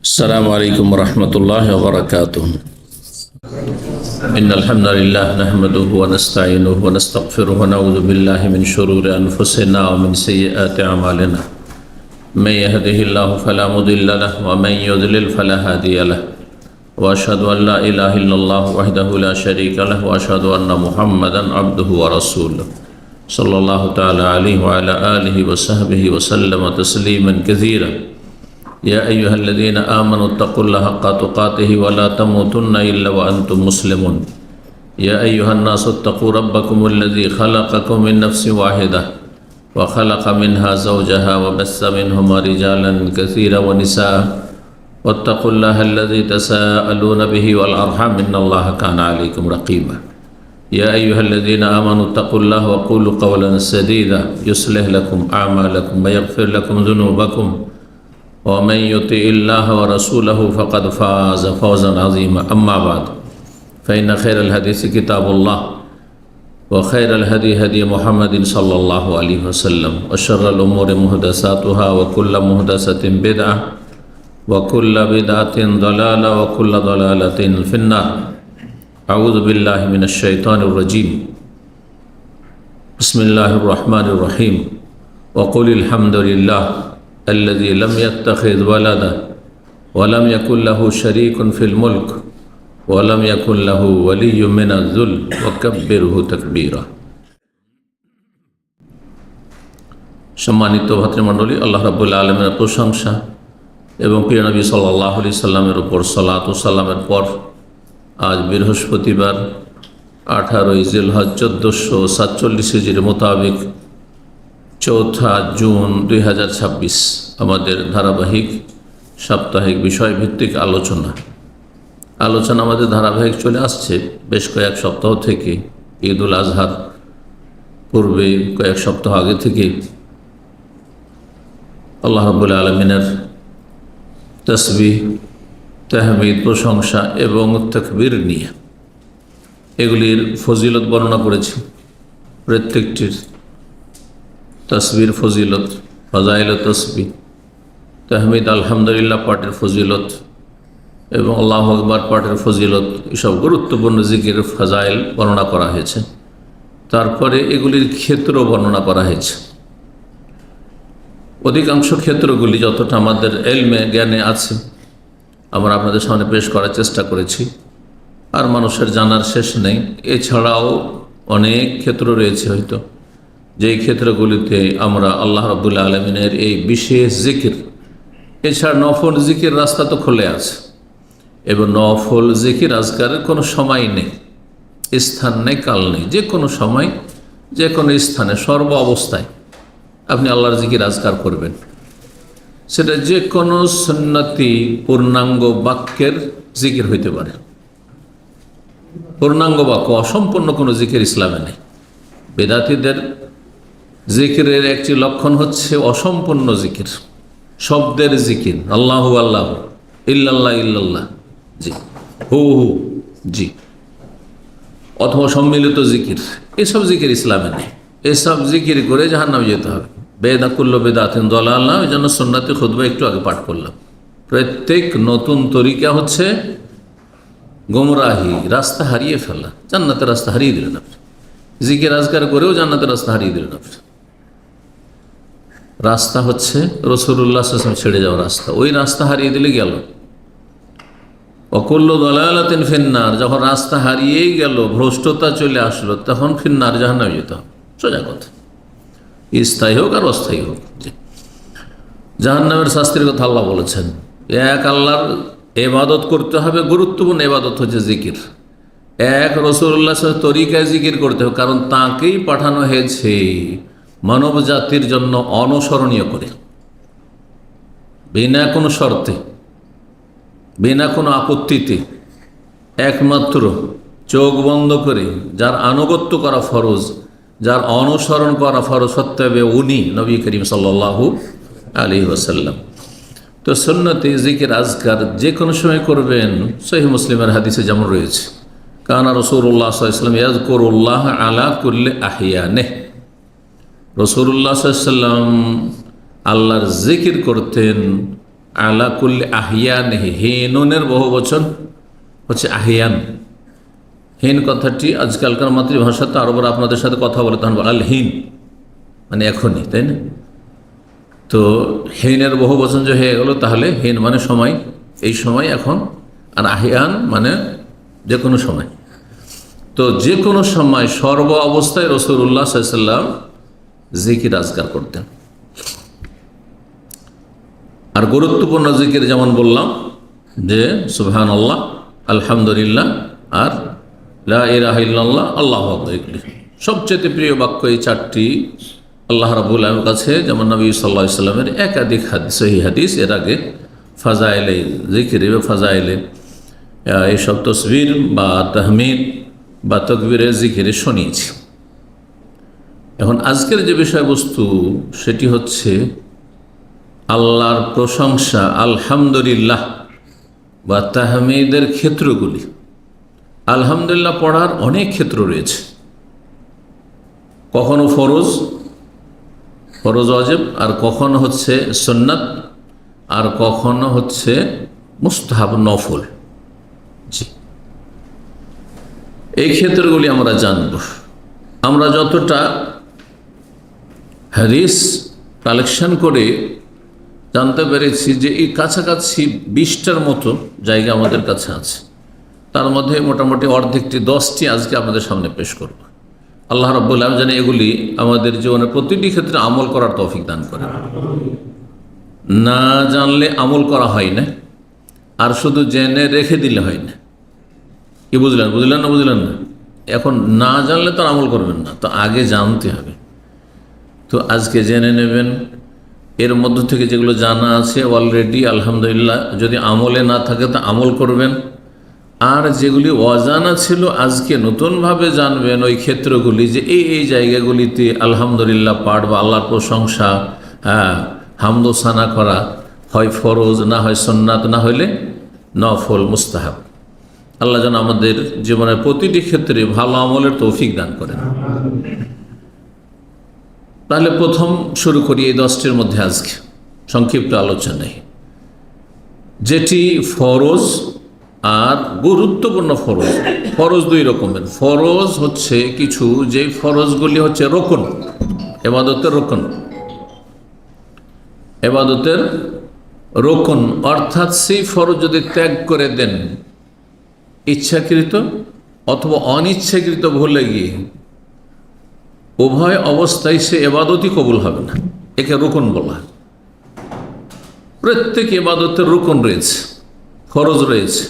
السلام عليكم ورحمة الله وبركاته. إن الحمد لله نحمده ونستعينه ونستغفره ونعوذ بالله من شرور أنفسنا ومن سيئات أعمالنا. من يهده الله فلا مضل له ومن يضلل فلا هادي له. وأشهد أن لا إله إلا الله وحده لا شريك له وأشهد أن محمدا عبده ورسوله صلى الله تعالى عليه وعلى آله وصحبه وسلم تسليما كثيرا. يا أيها الذين آمنوا اتقوا الله حق تقاته ولا تموتن إلا وأنتم مسلمون. يا أيها الناس اتقوا ربكم الذي خلقكم من نفس واحدة وخلق منها زوجها وبث منهما رجالا كثيرا ونساء واتقوا الله الذي تساءلون به والأرحام إن الله كان عليكم رقيبا. يا أيها الذين آمنوا اتقوا الله وقولوا قولا سديدا يصلح لكم أعمالكم ويغفر لكم ذنوبكم ومن يطع الله ورسوله فقد فاز فوزا عظيما. أما بعد فإن خير الحديث كتاب الله وخير الهدي هدي محمد صلى الله عليه وسلم وشر الأمور محدثاتها وكل محدثة بدعة وكل بدعة ضلالة وكل ضلالة في النار. أعوذ بالله من الشيطان الرجيم. بسم الله الرحمن الرحيم. وقل الحمد لله الذي لم يتخذ ولدا ولم يكن له شريك في الملك ولم يكن له ولي من الذل وكبره تكبيرا. সম্মানিত ভাতৃমণ্ডলী, আল্লাহ রাব্বুল আলামিনের প্রশংসা এবং প্রিয় নবী সাল্লাল্লাহু আলাইহি সাল্লামের উপর সালাত ও সালামের পর আজ বৃহস্পতিবার 18 জিলহজ 1447 হিজরি মোতাবেক 4 জুন 2026 আমাদের ধারাবাহিক সাপ্তাহিক বিষয়ভিত্তিক আলোচনা আমাদের ধারাবাহিক চলে আসছে বেশ কয়েক সপ্তাহ থেকে। ঈদ উল আজহার পূর্বে কয়েক সপ্তাহ আগে থেকে আল্লাহ রাব্বুল আলামিনের তাসবিহ, তাহমিদ, প্রশংসা এবং তাকবীর নিয়ে এগুলির ফজিলত বর্ণনা করেছি। প্রত্যেকটির তসবির ফজিলত, ফজাইল তসবিহ, তাহমিদ আলহামদুলিল্লাহ পাঠের ফজিলত এবং আল্লাহু আকবার পাঠের ফজিলত, এসব গুরুত্বপূর্ণ জিকির ফজাইল বর্ণনা করা হয়েছে। তারপরে এগুলির ক্ষেত্র বর্ণনা করা হয়েছে। অধিকাংশ ক্ষেত্রগুলি যতটা আমাদের এলমে জ্ঞানে আছে আমরা আপনাদের সামনে পেশ করার চেষ্টা করেছি, আর মানুষের জানার শেষ নেই। এছাড়াও অনেক ক্ষেত্র রয়েছে হয়তো যেই ক্ষেত্রগুলিতে আমরা আল্লাহ রাব্বুল আলামিনের এই বিশেষ জিকির, এছাড়া নফল জিকির রাস্তা তো খুলে আছে এবং নফল জিকির আজকারের কোনো সময় নেই, স্থান নেই, কাল নেই। যে কোনো সময় যে কোনো স্থানে সর্ব অবস্থায় আপনি আল্লাহর জিকির আজকার করবেন। সেটা যে কোনো সুন্নতি পূর্ণাঙ্গ বাক্যের জিকির হইতে পারে। পূর্ণাঙ্গ বাক্য অসম্পূর্ণ কোনো জিকির ইসলামে নেই। বেদাতীদের জিকিরের একটি লক্ষণ হচ্ছে অসম্পূর্ণ জিকির, শব্দের জিকির, আল্লাহু আল্লাহ, ইল্লাল্লাহ ইল্লাল্লাহ, জি, হু হু, জি, অথবা সম্মিলিত জিকির। এসব জিকির ইসলামে নেই। এসব জিকির করে জাহান্নামে যেতে হবে। বেদাকুল্ল বেদাতিন দলাল্লাহ, ওই জন্য সুন্নতি খুতবা একটু আগে পাঠ করলাম। প্রত্যেক নতুন তরিকা হচ্ছে গোমরাহি, রাস্তা হারিয়ে ফেলা। জান্নাতের রাস্তা হারিয়ে দিলেন আপনি। জিকির আজকার করেও জান্নাতের রাস্তা হারিয়ে দিলেন আপনি। রাস্তা হচ্ছে রাসূলুল্লাহ সাল্লাল্লাহু আলাইহি ওয়াসাল্লাম ছেড়ে যাওয়া রাস্তা। ওই রাস্তা হারিয়ে দিলে গেল। ওয়াকুল্লু দালালাতিন ফিন্নার, যখন রাস্তা হারিয়েই গেল, ভ্রষ্টতা চলে আসলো, তখন ফিন্নার, জাহান্নামে যেতে হবে। সোজা কথা, স্থায়ী হোক আর অস্থায়ী হোক। জাহান্নামের শাস্তির কথা আল্লাহ বলেছেন। এক আল্লাহর ইবাদত করতে হবে, গুরুত্বপূর্ণ ইবাদত হচ্ছে জিকির। এক রাসূলুল্লাহ তরিকায় জিকির করতে হবে, কারণ তাঁকেই পাঠানো হয়েছে মানব জাতির জন্য অনুসরণীয় করে, বিনা কোনো শর্তে, বিনা কোনো আপত্তিতে, একমাত্র চোখ বন্ধ করে যার আনুগত্য করা ফরজ, যার অনুসরণ করা ফরজ হতে হবে উনি নবী করিম সাল্লাল্লাহু আলাইহি ওয়াসাল্লাম। তো সুন্নতে জিকির আজকার যে কোনো সময় করবেন। সহিহ মুসলিমের হাদিসে যেমন রয়েছে, কানা রাসূলুল্লাহ সাল্লাল্লাহু আলাইহি ওয়াসাল্লাম ইয়াযকুরুল্লাহ আলা কুল্লি আহইয়ানিহি, রাসূলুল্লাহ সাল্লাল্লাহু আলাইহি ওয়াসাল্লাম আল্লাহর জিকির করতেন আলা কুল্লি আহিয়ান, হিনুনের বহু বচন হচ্ছে আহিয়ান। হিন কথাটি আজকালকার মাতৃভাষাতে আরবরা আপনাদের সাথে কথা বলে তখন বলে আল হিন, মানে এখনই, তাই না? তো হিনের বহু বচন যে হয়ে গেল, তাহলে হিন মানে সময়, এই সময় এখন, আর আহিয়ান মানে যে কোনো সময়। তো যে কোনো সময় সর্ব অবস্থায় রাসূলুল্লাহ সাল্লাল্লাহু আলাইহি ওয়াসাল্লাম জিকির আজকার করতেন। আর গুরুত্বপূর্ণ জিকির যেমন বললাম যে সুবহানাল্লাহ, আলহামদুলিল্লাহ আর লা ইলাহা ইল্লাল্লাহ, আল্লাহু আকবার। এগুলি সবচেয়ে প্রিয় বাক্য এই চারটি আল্লাহ রাব্বুল আলামিনের কাছে। যেমন নবী সাল্লাল্লাহু আলাইহি ওয়াসাল্লামের একাধিক সহিহ হাদিস এর আগে ফাজাইলে জিকিরে বা ফাজাইলে এইসব তসবির বা তাহমিদ বা তাকবীরের জিকিরে শুনিয়েছি। এখন আজকের যে বিষয়বস্তু সেটি হচ্ছে আল্লাহর প্রশংসা, আলহামদুলিল্লাহ বা তাহমিদের ক্ষেত্রগুলি। আলহামদুলিল্লাহ পড়ার অনেক ক্ষেত্র রয়েছে, কখনো ফরজ ওয়াজিব, আর কখনো হচ্ছে সুন্নাত, আর কখনো হচ্ছে মুস্তাহাব নফল। জি, এই ক্ষেত্রগুলি আমরা জানব। আমরা যতটা হাদিস কালেকশন করে জানতে পেরেছি যে এই কাছাকাছি 20টার মতো জায়গা আমাদের কাছে আছে, তার মধ্যে মোটামুটি অর্ধেকটি 10টি আজকে আপনাদের সামনে পেশ করব। আল্লাহ রাব্বুল আলামিন যেন এগুলি আমাদের জীবনের প্রতিটি ক্ষেত্রে আমল করার তৌফিক দান করেন। না জানলে আমল করা হয় না, আর শুধু জেনে রেখে দিলে হয় না। কি বুঝলেন না? এখন না জানলে তো আমল করবেন না, তো আগে জানতে হবে। তো আজকে জেনে নেবেন, এর মধ্য থেকে যেগুলো জানা আছে অলরেডি আলহামদুলিল্লাহ, যদি আমলে না থাকে তো আমল করবেন। আর যেগুলি অজানা ছিল আজকে নতুনভাবে জানবেন ওই ক্ষেত্রগুলি, যে এই জায়গাগুলিতে আলহামদুলিল্লাহ পাঠ বা আল্লাহর প্রশংসা, হামদ ও সানা করা হয় ফরজ, না হয় সুন্নাত, না হইলে নফল মুস্তাহাব। আল্লাহ যেন আমাদের জীবনের প্রতিটি ক্ষেত্রে ভালো আমলের তৌফিক দান করেন। তাহলে প্রথম শুরু করি এই 10টির মধ্যে আজকে সংক্ষিপ্ত আলোচনায়, যেটি ফরজ আর গুরুত্বপূর্ণ। ফরজ 2 রকমের। ফরজ হচ্ছে কিছু, যে ফরজগুলি হচ্ছে রকন, এবাদতের রকন, অর্থাৎ সেই ফরজ যদি ত্যাগ করে দেন ইচ্ছাকৃত অথবা অনিচ্ছাকৃত ভুলে গিয়ে, উভয় অবস্থায় সে এবাদতই কবুল হবে না। একে রুকন বলা। প্রত্যেক এবাদতের রুকন রয়েছে, ফরজ রয়েছে।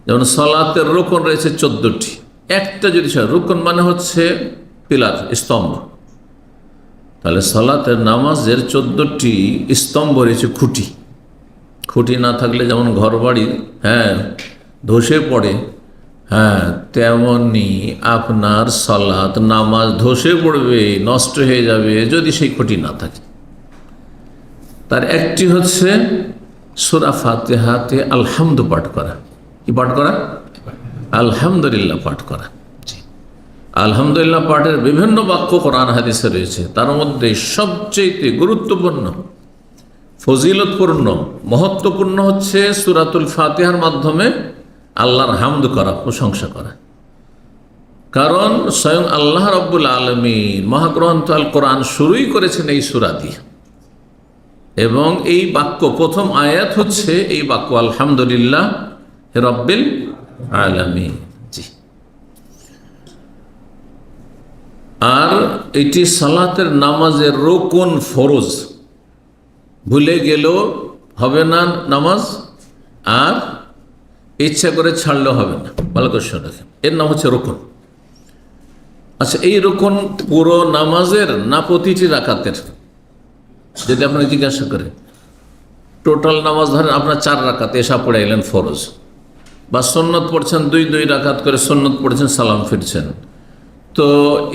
যেমন সালাতের রুকন রয়েছে 14টি। একটা যদি রুকন মানে হচ্ছে পিলার, স্তম্ভ, তাহলে সালাতের নামাজের 14টি স্তম্ভ রয়েছে, খুঁটি না থাকলে যেমন ঘর বাড়ি ধসে পড়ে, তেমনি আপনার সালাত নামাজ ধসে পড়বে, নষ্ট হয়ে যাবে যদি সেই খুঁটি না থাকে। তার একটি হচ্ছে সূরা ফাতিহাতে আলহামদু পাঠ করা। কি পাঠ করা? আলহামদুলিল্লাহ পাঠ করা। আলহামদুলিল্লাহ পাঠের বিভিন্ন বাক্য কোরআন হাদিসে রয়েছে, তার মধ্যে সবচেয়ে গুরুত্বপূর্ণ, ফজিলতপূর্ণ, মহত্বপূর্ণ হচ্ছে সূরাতুল ফাতিহার মাধ্যমে আল্লাহর হামদ করা, প্রশংসা করা। কারণ স্বয়ং আল্লাহ রাব্বুল আলামিন মহাগ্রন্থ আল কোরআন শুরুই করেছেন এই সূরা দিয়ে, এবং এই বাক্য প্রথম আয়াত হচ্ছে এই বাক্য, আলহামদুলিল্লাহ রাব্বিল আলামিন। জি, আর এটি সালাতের নামাজের রুকন, ফরজ। ভুলে গেলেও হবে না নামাজ, আর ইচ্ছা করে ছাড়লেও হবে না। ভালো করে শুনে রাখেন, এর নাম হচ্ছে রুকন। আচ্ছা, এই রুকন পুরো নামাজের না প্রতিটি রাকাতের? যদি আপনাকে জিজ্ঞাসা করে, টোটাল নামাজ ধরেন আপনার 4 রাকাত এশা পড়ে এলেন ফরজ, বা সুন্নত পড়ছেন 2 রাকাত করে, সুন্নত পড়ছেন, সালাম ফিরছেন, তো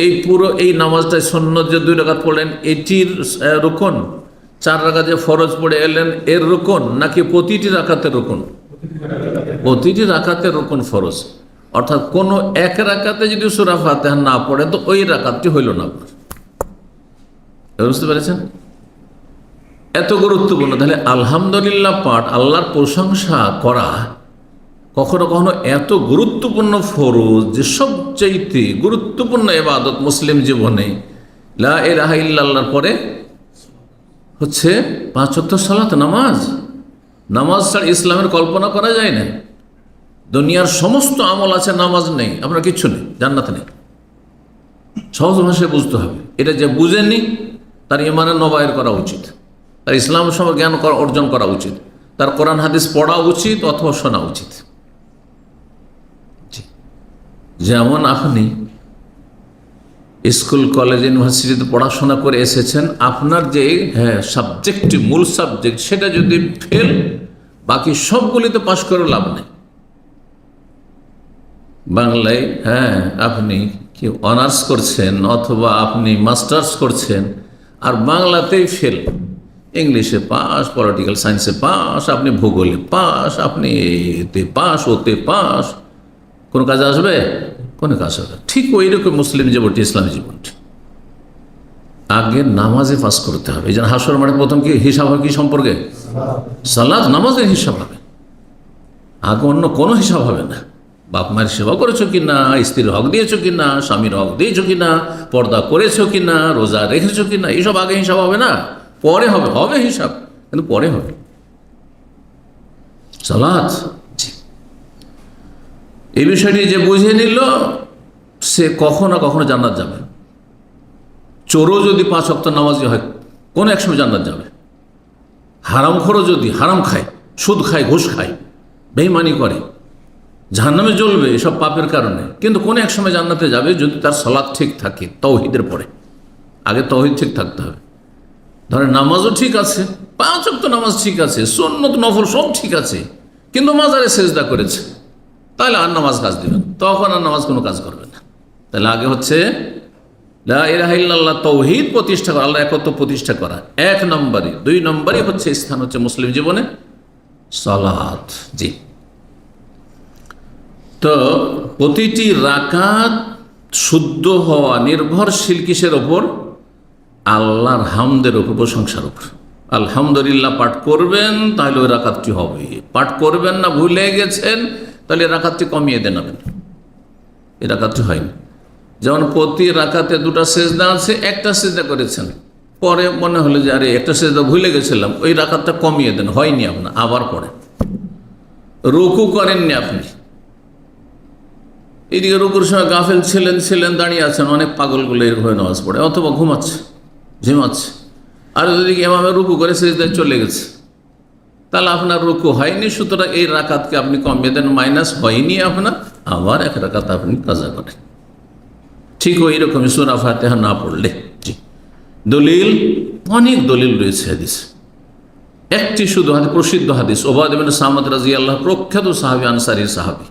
এই পুরো এই নামাজটাই সুন্নত যে 2 রাকাত পড়লেন এটির রুকন, 4 রাকাত যে ফরজ পড়ে এলেন এর রুকন, নাকি প্রতিটি রাকাতের রুকন? প্রতিটি রাকাতের রুকন ফরজ। অর্থাৎ কোনো এক রাকাতে যদি সূরা ফাতিহা না পড়ে তো ওই রাকাতটি হইল না আপনার। বুঝতে পেরেছেন? এত গুরুত্বপূর্ণ। তাহলে আলহামদুলিল্লাহ পাঠ, আল্লাহর প্রশংসা করা কখনো কখনো এত গুরুত্বপূর্ণ ফরজ যে সবচাইতে গুরুত্বপূর্ণ ইবাদত মুসলিম জীবনে। লা ইলাহা ইল্লাল্লাহর পরে হচ্ছে 5 ওয়াক্ত সালাত, নামাজ। নামাজ ছাড়া ইসলামের কল্পনা করা যায় না। দুনিয়ার সমস্ত আমল আছে, নামাজ নেই, আপনার কিচ্ছু নেই, জান্নাত নেই। সহজ ভাষায় বুঝতে হবে। এটা যে বুঝেনি তার ইমানের নবায়ের করা উচিত, তার ইসলাম সম্পর্কে জ্ঞান অর্জন করা উচিত, তার কোরআন হাদিস পড়া উচিত অথবা শোনা উচিত। যেমন আপনি স্কুল কলেজ ইউনিভার্সিটিতে পড়াশোনা করে এসেছেন, আপনার যে সাবজেক্ট, মূল সাবজেক্ট, সেটা যদি ফেল, বাকি সবগুলিতে পাশ করে লাভ নেই। বাংলায় আপনি কি অনার্স করছেন অথবা আপনি মাস্টার্স করছেন আর বাংলাতেই ফেল, ইংলিশে পাস, পলিটিক্যাল সায়েন্সে পাস, আপনি ভূগোলে পাস, আপনি এতে পাস, ওতে পাস, কোনো কাজে আসবে? কোনো কাজ হবে। ঠিক ওই রকম মুসলিম জীবনটি, ইসলামী জীবনটি আগে নামাজে পাস করতে হবে। এই জন্য হাসর মাঠে প্রথম কি হিসাব হবে? কি সম্পর্কে? সালাত, নামাজের হিসাব হবে, আগে অন্য কোনো হিসাব হবে না। বাপ মায়ের সেবা করেছো কিনা, স্ত্রীর হক দিয়েছো কিনা, স্বামীর হক দিয়েছো কিনা, পর্দা করেছো কিনা, রোজা রেখেছো কিনা, এইসব আগে হিসাব হবে না, পরে হবে। হবে হিসাব, কিন্তু পরে হবে সালাত। এই বিষয়টি যে বুঝে নিল, সে কখনো কখনো জান্নাত যাবে। চোরও যদি 5 ওয়াক্ত নামাজি হয়, কোনো এক সময় জান্নাত যাবে। হারামখোরও যদি হারাম খায়, সুদ খায়, ঘুষ খায়, বেঈমানি করে, জাহান্নামে জ্বলবে এসব পাপের কারণে, কিন্তু কোনো এক সময় জান্নাতে যাবে যদি তার সালাত ঠিক থাকে। তাওহীদের পরে আগে তাওহীদ ঠিক থাকতে হবে। ধরেন নামাজও ঠিক আছে, 5 ওয়াক্ত নামাজ ঠিক আছে, সুন্নত নফল সব ঠিক আছে, কিন্তু মাজারে সেজদা করেছে, তাহলে আর নামাজ কাজ দিবেন, তখন আর নামাজ কোনো কাজ করবে না। তাহলে আগে হচ্ছে লা ইলাহা ইল্লাল্লাহ, তাওহীদ প্রতিষ্ঠা করা, আল্লাহ একত্ব প্রতিষ্ঠা করা 1 নম্বরে। 2 নম্বরে হচ্ছে স্থান হচ্ছে মুসলিম জীবনে সালাত। জি, তো প্রতিটি রাকাত শুদ্ধ হওয়া নির্ভরশীল কিসের ওপর? আল্লাহর হামদের ওপর, প্রশংসার ওপর। আলহামদুলিল্লাহ পাঠ করবেন, তাহলে ওই রাকাতটি হবে। পাঠ করবেন না, ভুলে গেছেন, তাহলে রাকাতটি কমিয়ে দেন। এই রাকাতটি হয়নি। যেমন প্রতি রাকাতে 2টা সেজদা আছে, একটা সেজদা করেছেন, পরে মনে হলো যে আরে একটা সেজদা ভুলে গেছিলাম, ওই রাকাতটা কমিয়ে দেন, হয়নি আপনার, আবার পড়ে। রুকু করেননি আপনি, এদিকে রুকুর সময় গাফেল ছিলেন, দাঁড়িয়ে আছেন, অনেক পাগলগুলো এরকম নামাজ পড়ে, অথবা ঝিমাচ্ছে, আর যদি এভাবে রুকু করে সেজদায় চলে গেছে, তাহলে আপনার রুকু হয়নি। সুতরাং এই রাকাতকে আপনি কমিয়ে দেন, মাইনাস হয়নি আপনার, আবার 1 রাকাত আপনি কাজা করেন। ঠিক ওই রকমই সূরা ফাতিহা না পড়লে। জি, দলিল, অনেক দলিল রয়েছে হাদিস। একটি শুধু হাদিস, প্রসিদ্ধ হাদিস, উবাদা ইবনে সামিত রাদিয়াল্লাহু, প্রখ্যাত সাহাবী, আনসারী সাহাবী,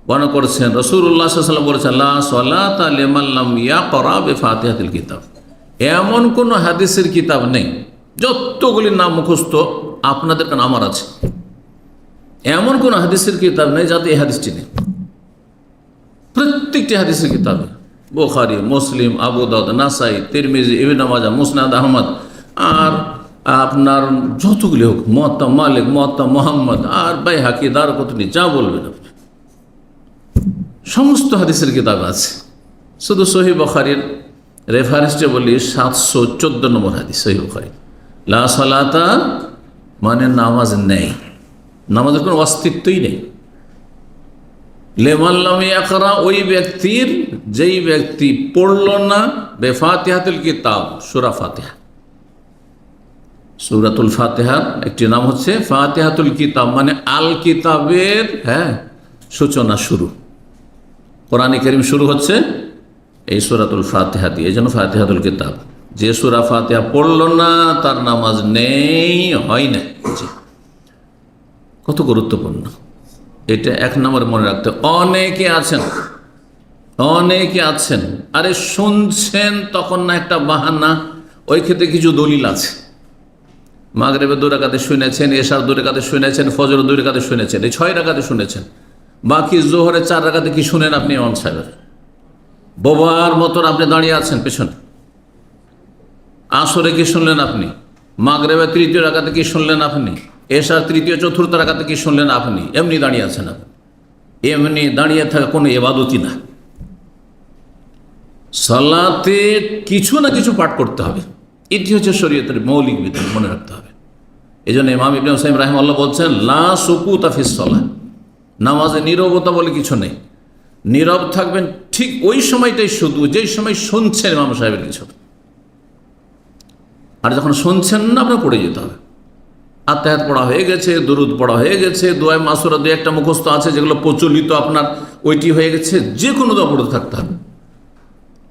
বর্ণনা করেছেন রাসূলুল্লাহ সাল্লাল্লাহু আলাইহি ওয়াসাল্লাম বলেছেন, লা সালাতা লিমান লাম ইয়াকরা বিফাতিহাতিল কিতাব। এমন কোন হাদিসের কিতাব নেই, যতগুলি নাম মুখস্থ আপনাদের কারণ আমার আছে, এমন কোন হাদিসের কিতাব নেই যাতে এই হাদিসটি নেই। প্রত্যেকটি হাদিসের কিতাবে, বুখারী, মুসলিম, আবু দাউদ, নাসাই, তিরমিজি, ইবনে মাজাহ, মুসনাদ আহমদ, আর আপনার যতগুলি হোক, মুয়াত্তা মালিক, মুয়াত্তা মুহাম্মদ, আর বাইহাকি, দারকুতনি, যা বলবেন আপনি, সমস্ত হাদিসের কিতাব আছে। শুধু সহিহ বুখারীর রেফারেন্সটা বলি, 714 নম্বর হাদিস সহিহ বুখারী, লা সালাতা মানে নামাজ নেই, নামাজের কোনো অস্তিত্বই নেই। লিমান লাম ইয়াকরা, ওই ব্যক্তির, যেই ব্যক্তি পড়ল না বেফাতিহাতুল কিতাব, সূরা ফাতিহা। সূরাতুল ফাতিহার একটি নাম হচ্ছে ফাতিহাতুল কিতাব, মানে আল কিতাবের সূচনা, শুরু। কোরআনে কারীম শুরু হচ্ছে এই সূরাতুল ফাতিহা দিয়ে, এই জন্য ফাতিহাতুল কিতাব। যে সূরা ফাতিহা পড়ল না তার নামাজ নেই, হয় না। কত গুরুত্বপূর্ণ এটা, 1 নম্বরে মনে রাখতে। অনেকে আছেন আরে শুনছেন, তখন না একটা বাহানা, ওই ক্ষেত্রে কিছু দলিল আছে। মাগরিবে 2 রাকাতে শুনেছেন, এশার 2 রাকাতে শুনেছেন, ফজর 2 রাকাতে শুনেছেন, এই 6 রাকাতে শুনেছেন, বাকি জোহরে 4 রাকাতে কি শুনেন আপনি? ইমাম সাহেবের বোবার মতন আপনি দাঁড়িয়ে আছেন পেছনে। আসরে কি শুনলেন আপনি? মাগরিবের তৃতীয় রাকাতে কি শুনলেন আপনি? এশার তৃতীয় চতুর্থ রাকাতে কি শুনলেন আপনি? এমনি দাঁড়িয়ে আছেন আপনি। এমনি দাঁড়িয়ে থাকা কোনো ইবাদতই না। সালাতে কিছু না কিছু পাঠ করতে হবে, এটি হচ্ছে শরীয়তের মৌলিক বিধান, মনে রাখতে হবে। এই জন্য ইমাম ইবনে হুসাইন রাহিমাহুল্লাহ বলছেন, লা সুকুতা ফিস সালাহ, নামাজে নীরবতা বলে কিছু নেই। নীরব থাকবেন ঠিক ওই সময়টাই, শুধু যেই সময় শুনছেন ইমাম সাহেবের কিছু, আর যখন শুনছেন না আপনার পড়ে যেতে হবে। আত্মায়াত পড়া হয়ে গেছে, দুরুদ পড়া হয়ে গেছে, দোয়া মাসুরা দু একটা মুখস্থ আছে যেগুলো প্রচলিত আপনার, ওইটি হয়ে গেছে, যে কোনো দোয়া পড়তে থাকতে হবে।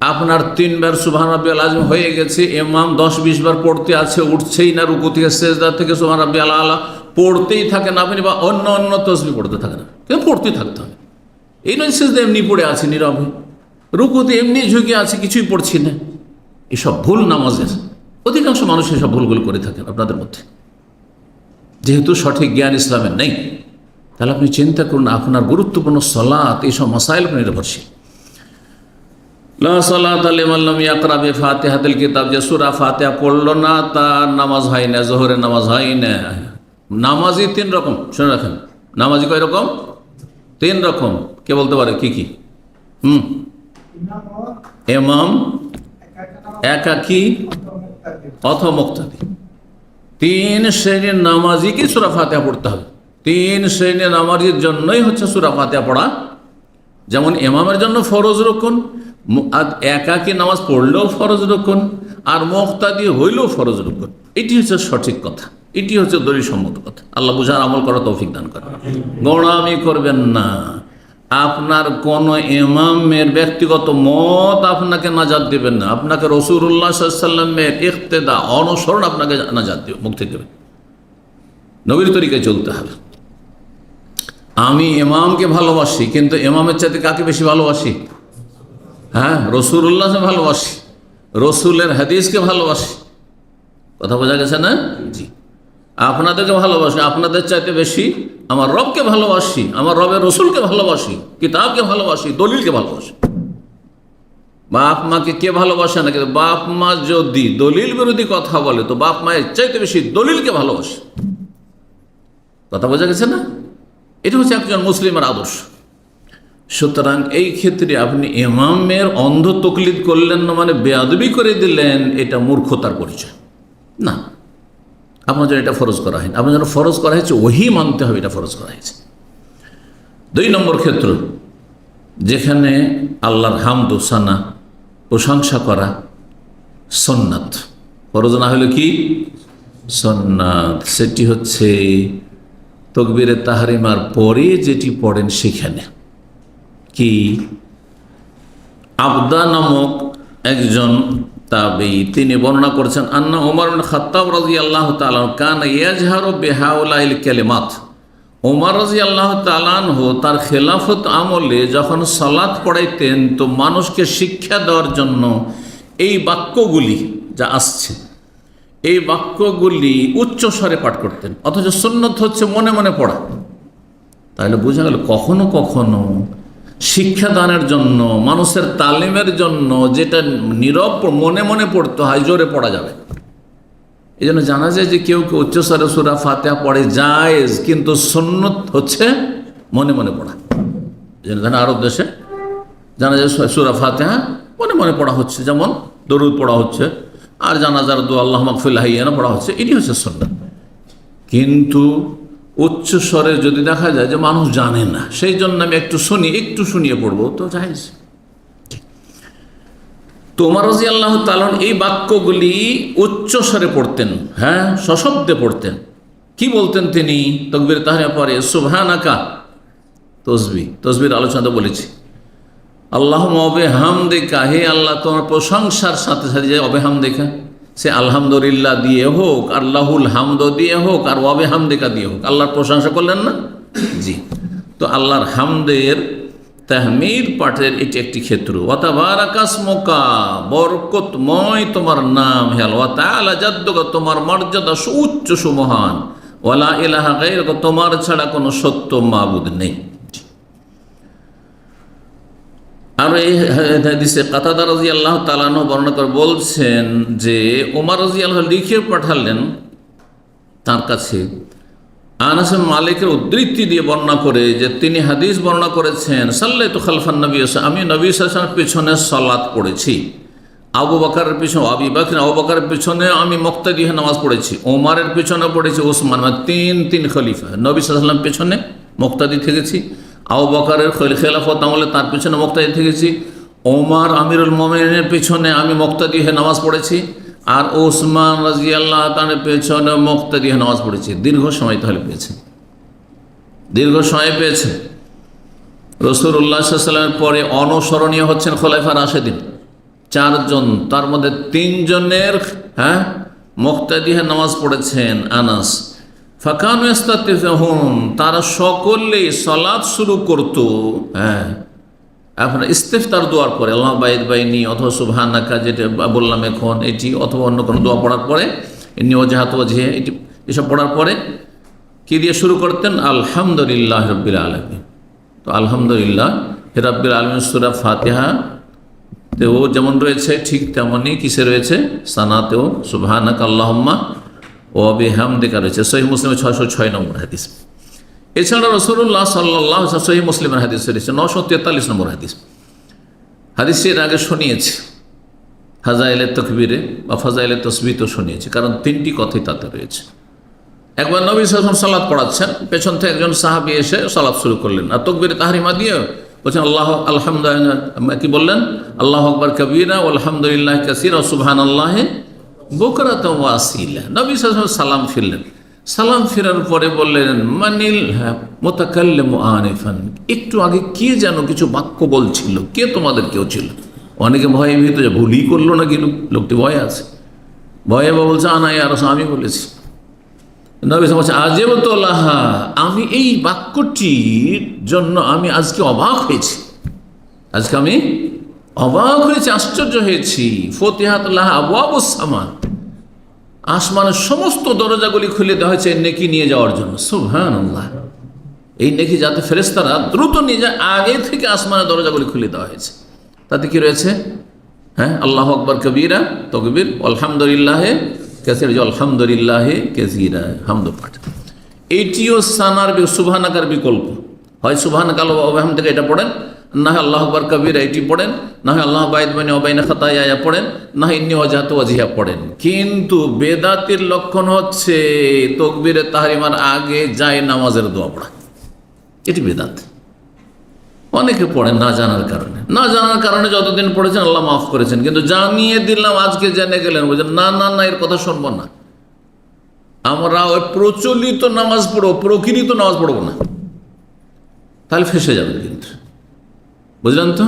আপনার 3 বার সুবহান রাব্বিয়াল আযীম হয়ে গেছে, ইমাম 10-20 বার পড়তে আছে, উঠছেই না, রুকু থেকে সিজদা থেকে সুবহান রাব্বিয়াল আলা পড়তেই থাকেন আপনি, বা অন্য তাসবিহ পড়তে থাকেন, কিন্তু পড়তেই থাকতে হবে। এই নয় সিজদা এমনি পড়ে আছে নীরবে, রুকুতে এমনি ঝুঁকে আছে, কিছুই পড়ছি না। এসব ভুল নামাজের, অধিকাংশ মানুষ এসব ভুলগুলো করে থাকেন আপনাদের মধ্যে। যেহেতু সঠিক জ্ঞান ইসলামের নেই, তাহলে আপনি চিন্তা করুন আপনার গুরুত্বপূর্ণ সালাত এইসব মাসাইল আপনি নির্ভরশীল। লা সালাতা লিমান লাম ইয়াকরা বিফাতিহাতিল কিতাব, যে সূরা ফাতিহা পড়লো না তার নামাজ হয় না, যোহরের নামাজ হয় না। নামাজি 3 রকম, শুনে রাখেন। নামাজি কয় রকম? 3 রকম। কে বলতে পারে কি কি? ইমাম, একাকী অথবা মুক্তাদি। 3 শ্রেণীর নামাজিকে সূরা ফাতিহা পড়তে হবে। 3 শ্রেণীর নামাজির জন্যই হচ্ছে সূরা ফাতিহা পড়া। যেমন ইমামের জন্য ফরজ রকন, একাকী নামাজ পড়লেও ফরজ রকন, আর মুক্তাদি হইলেও ফরজ রকন। এটি হচ্ছে সঠিক কথা, এটি হচ্ছে দলিল সম্মত কথা। আল্লাহ বুঝার আমল করার তৌফিক দান করেন। গোঁড়ামি করবেন না। আপনার কোন ইমামের ব্যক্তিগত মত আপনাকে নাজাত দেবেন না, আপনাকে রাসূলুল্লাহ সাল্লাল্লাহু আলাইহি ওয়াসাল্লামের ইক্তেদা, অনুসরণ আপনাকে নাজাত দেবে, মুক্তি দেবে। নবীর তরিকায় চলতে হবে। আমি ইমামকে ভালোবাসি, কিন্তু ইমামের চাইতে কাকে বেশি ভালোবাসি? হ্যাঁ, রাসূলুল্লাহকে ভালোবাসি, রসুলের হাদিসকে ভালোবাসি। কথা বোঝা গেছে না? জি। আপনাদেরকে ভালোবাসি, আপনাদের চাইতে বেশি আমার রবকে ভালোবাসি, আমার রবের রসুলকে ভালোবাসি, কিতাবকে ভালোবাসি, দলিলকে ভালোবাসি। বাপ মাকে কে ভালোবাসে না? কিন্তু বাপ মা যদি দলিল বিরোধী কথা বলে, তো বাপ মায়ের চাইতে বেশি দলিলকে ভালোবাসে। কথা বোঝা গেছে না? এটা হচ্ছে একজন মুসলিমের আদর্শ। সুতরাং এই ক্ষেত্রে আপনি ইমামের অন্ধ তকলিদ করলেন না, মানে বেয়াদবি করে দিলেন, এটা মূর্খতার পরিচয় না। আপনার জন্য এটা ফরজ করা হয়নি, আপনার জন্য ফরজ করা হয়েছে ওহী মানতে হবে, এটা ফরজ করা হয়েছে। 2 নম্বর ক্ষেত্র, যেখানে আল্লাহর হামদ সানা, প্রশংসা করা সুন্নাত, ফরজ না হলে কি সুন্নাত, সেটি হচ্ছে তাকবীরে তাহরিমার পরে যেটি পড়েন সেখানে। কি? আবদা নামক একজন তাবেঈ, তিনি বর্ণনা করেছেন, আন্না ওমর ইবনে খাত্তাব রাদিয়াল্লাহু তাআলা কানা ইয়াজহারু বিহাউলাইল কালিমাত। ওমর রাদিয়াল্লাহু তাআলা আনহু তার খেলাফত আমলে যখন সালাত পড়াইতেন, তো মানুষকে শিক্ষা দেওয়ার জন্য এই বাক্যগুলি যা আসছে, এই বাক্যগুলি উচ্চ স্বরে পাঠ করতেন। অথচ সুন্নত হচ্ছে মনে মনে পড়া। তাহলে বোঝা গেল কখনো কখনো শিক্ষাদানের জন্য, মানুষের তালিমের জন্য যেটা নীরব মনে মনে পড়তে হয়, জোরে পড়া যাবে। এই জন্য জানা যায় যে কেউ কেউ উচ্চস্বরে সূরা ফাতিহা পড়ে জায়েজ, কিন্তু সুন্নত হচ্ছে মনে মনে পড়া। যেন আরব দেশে জানা যায় সূরা ফাতিহা মনে মনে পড়া হচ্ছে, যেমন দরুদ পড়া হচ্ছে, আর জানাজার দোয়া আল্লাহ মাগফির লাহিয়ানা পড়া হচ্ছে, এটি হচ্ছে সুন্নাত। কিন্তু উচ্চ স্বরে যদি দেখা যায় যে মানুষ জানে না, সেই জন্য আমি একটু শুনিয়ে পড়বো, তো জায়েজ। তো ওমর রাদিয়াল্লাহু তাআলা এই বাক্যগুলি উচ্চ স্বরে পড়তেন, হ্যাঁ, সশব্দে পড়তেন। কি বলতেন তিনি তাকবীর তাহরিমা পরে? সুবহানাকা, তসবির আলোচনা বলেছি। আল্লাহুম্মা ওয়াবিহামদিকা, হে আল্লাহ তোমার প্রশংসার সাথে সাথে, যে ওয়াবিহামদিকা, সে আলহামদুলিল্লাহ দিয়ে হোক, আল্লাহুল হামদ দিয়ে হোক, আর ওয়াবিহামদিকা দিয়ে হোক, আল্লাহর প্রশংসা করলেন না? জি। তো আল্লাহর হামদের তাহমিদ পাঠের এটি একটি ক্ষেত্র। ওয়া তাবারাকা ইসমুকা, বরকতময় তোমার নাম, হে আল্লাহ। ওয়া তাআলা জাদ্দুকা, তোমার মর্যাদা সুউচ্চ সুমহান। ওয়া লা ইলাহা গায়রুকা, তোমার ছাড়া কোনো সত্য মাবুদ নেই। আর এই হাদিসে কাতাদা রাদিয়াল্লাহু তাআলা আনহু বর্ণনা করে বলছেন যে ওমর রাদিয়াল্লাহু লিখে পাঠালেন তার কাছে আনাস ইবনে মালিকের উদ্ধৃতি দিয়ে বর্ণনা করে যে তিনি হাদিস বর্ণনা করেছেন, সাল্লাতু খালফান নবী, আমি নবী সাল্লাল্লাহু আলাইহি ওয়াসাল্লামের পেছনে সালাত পড়েছি। আবু বকরের পিছনে আবু বকরের পিছনে আমি মুক্তাদি হয়ে নামাজ পড়েছি, ওমরের পিছনে পড়েছি, ওসমান, মানে তিন খলিফা নবী সাল্লাল্লাহু আলাইহি ওয়াসাল্লাম পেছনে মুক্তাদি থেকেছি। আবু বকরের খেলাফত আমলে তার পিছনে মুক্তাদি থেকেছি। ওমর আমিরুল মুমিনিনের পিছনে আমি মুক্তাদি হয়ে নামাজ পড়েছি, আর ওসমান রাদিয়াল্লাহু তাআলার পেছনে মুক্তাদি হয়ে নামাজ পড়েছি। দীর্ঘ সময় তাহলে পেয়েছে, দীর্ঘ সময় পেয়েছে। রাসূলুল্লাহ সাল্লাল্লাহু আলাইহি ওয়াসাল্লামের পরে অনুসরণীয় হচ্ছেন খোলাফা রাশেদিন 4 জন, তার মধ্যে 3 জনের মুক্তাদি হয়ে নামাজ পড়েছেন আনাস। ফাকানু ইস্তাতিফুন, তারা সকলেই সালাত শুরু করতো আপনার ইস্তিফতার দোয়ার পরে, আল্লাহ বাইদ বাইনি অথবা সুবহানাকা যেটা বললাম এখন এটি, অথবা অন্য কোনো দোয়া পড়ার পরে, ইন্নী ওয়াজহাতু ওয়াজহিয়া এটি, এসব পড়ার পরে কি দিয়ে শুরু করতেন? আলহামদুলিল্লাহ রাব্বিল আলামিন। তো আলহামদুলিল্লাহ রাব্বিল আলামিন সূরা ফাতিহা তেও যেমন রয়েছে ঠিক তেমনই কিসে রয়েছে? সানাতেও সুবহানাকা আল্লাহুম্মা ওয়া বিহামদিকা রয়েছে। সহিহ মুসলিমের 606 নম্বর হাদিস। এছাড়া রাসূলুল্লাহ সাল্লাল্লাহু আলাইহি ওয়াসাল্লাম সহিহ মুসলিমের হাদিস রয়েছে 943 নম্বর হাদিস। হাদিসের আগে শুনিয়েছে, ফাজাইলে তাকবীরে বা ফাজাইলে তাসবিহও শুনিয়েছে, কারণ 3টি কথাই তাতে রয়েছে। একবার নবী সাল্লাল্লাহু আলাইহি ওয়াসাল্লাম সালাত পড়াচ্ছেন, পেছন থেকে একজন সাহাবী এসে সালাত শুরু করলেন, আর তাকবীরে তাহরিমা দিয়ে বলছেন আলহামদুলিল্লাহ, কি বললেন? আল্লাহু আকবার কাবীরা আলহামদুলিল্লাহ কাসীরা সুবহানাল্লাহি বুকরাতাও ওয়া আসীলা। নবী সাল্লাল্লাহু আলাইহি ওয়াসাল্লাম সালাম ফিরলেন, সালাম ফেরার পরে বললেন মানিল মুতাকাল্লিমু আনিফান, একটু আগে কে যেন কিছু বাক্য বলছিল, কে তোমাদের কেউ ছিল? অনেকে ভয়ে ভীত যে ভুলই করলো না, কিন্তু লোকটি ভয়ে আছে, ভয়ে বলছে আনা ইয়া রাসূল, আমি বলেছি। নবী বলছে আজেবতু লাহা, আমি এই বাক্যটির জন্য আমি আজকে অবাক হয়েছি, আজকে আমি অবাক হয়েছি, আশ্চর্য হয়েছি। ফতিহাত লাহা আবওয়াবুস সামা, আসমানের সমস্ত দরজাগুলি খুলে দেওয়া হয়েছে নেকি নিয়ে যাওয়ার জন্য। সুবহানাল্লাহ, এই নেকি যাতে ফেরেশতারা দ্রুত নিয়ে যায়, আগে থেকে আসমানের দরজাগুলি খুলে দেওয়া হয়েছে। তাতে কি রয়েছে? আল্লাহু আকবার কবীরা তাকবীর, আলহামদুলিল্লাহ কাসীরা, আলহামদুলিল্লাহ কাসীরা হামদ পাঠ। এইটিও সানার সুবহানাকার বিকল্প, হয় সুবহানাকা ওয়া বিহামদিকা এটা পড়েন, না হয় আল্লাহু আকবার কবীরা এটি পড়েন, না হয় আল্লাহু বাইদ বাইনি ওয়া বাইনা খাতায়া পড়েন, না হয় ইন্নী ওয়াজহাতু ওয়াজহিয়া পড়েন। কিন্তু বেদাতের লক্ষণ হচ্ছে তাকবীরে তাহরিমার আগে যায় নামাজের দোয়া পড়া, এটি বেদাত। অনেকে পড়েন না জানার কারণে, না জানার কারণে যতদিন পড়েছেন আল্লাহ মাফ করেছেন, কিন্তু জানিয়ে দিলাম আজকে জেনে গেলেন, বলছেন না না না, এর কথা শুনবো না, আমরা ওই প্রচলিত নামাজ পড়বো, প্রকৃত নামাজ পড়বো না, তাহলে ফেসে যাবেন। কিন্তু বুঝলেন তো,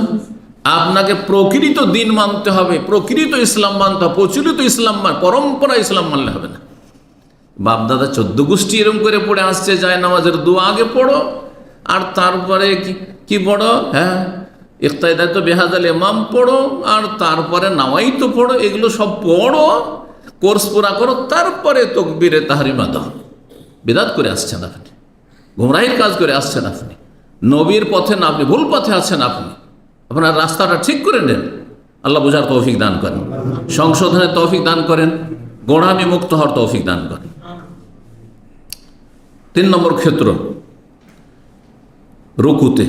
আপনাকে প্রকৃত দিন মানতে হবে, প্রকৃত ইসলাম মানতে হবে, প্রচলিত ইসলাম পরম্পরা ইসলাম মানলে হবে না। বাপদাদা 14 গোষ্ঠী এরকম করে পড়ে আসছে, যায় নামাজের দোয়া আগে পড়ো, আর তারপরে কি পড়ো? ইক্তাদাত বিহাযাল ইমাম পড়ো, আর তারপরে নাওয়াইতো পড়ো, এগুলো সব পড়ো, কোর্স পুরা করো, তারপরে তাকবীরে তাহরিমা দাও। বিদআত করে আসছেন আপনি, গুমরাহির কাজ করে আসছেন আপনি, নবীর পথে না, আপনি ভুল পথে আছেন। আপনি আপনার রাস্তাটা ঠিক করে নেন, আল্লাহ বোঝার তৌফিক দান করেন, সংশোধনের তৌফিক দান করেন, গোঁড়ামি মুক্ত হওয়ার তৌফিক দান করেন। 3 নম্বর ক্ষেত্র, রুকুতে,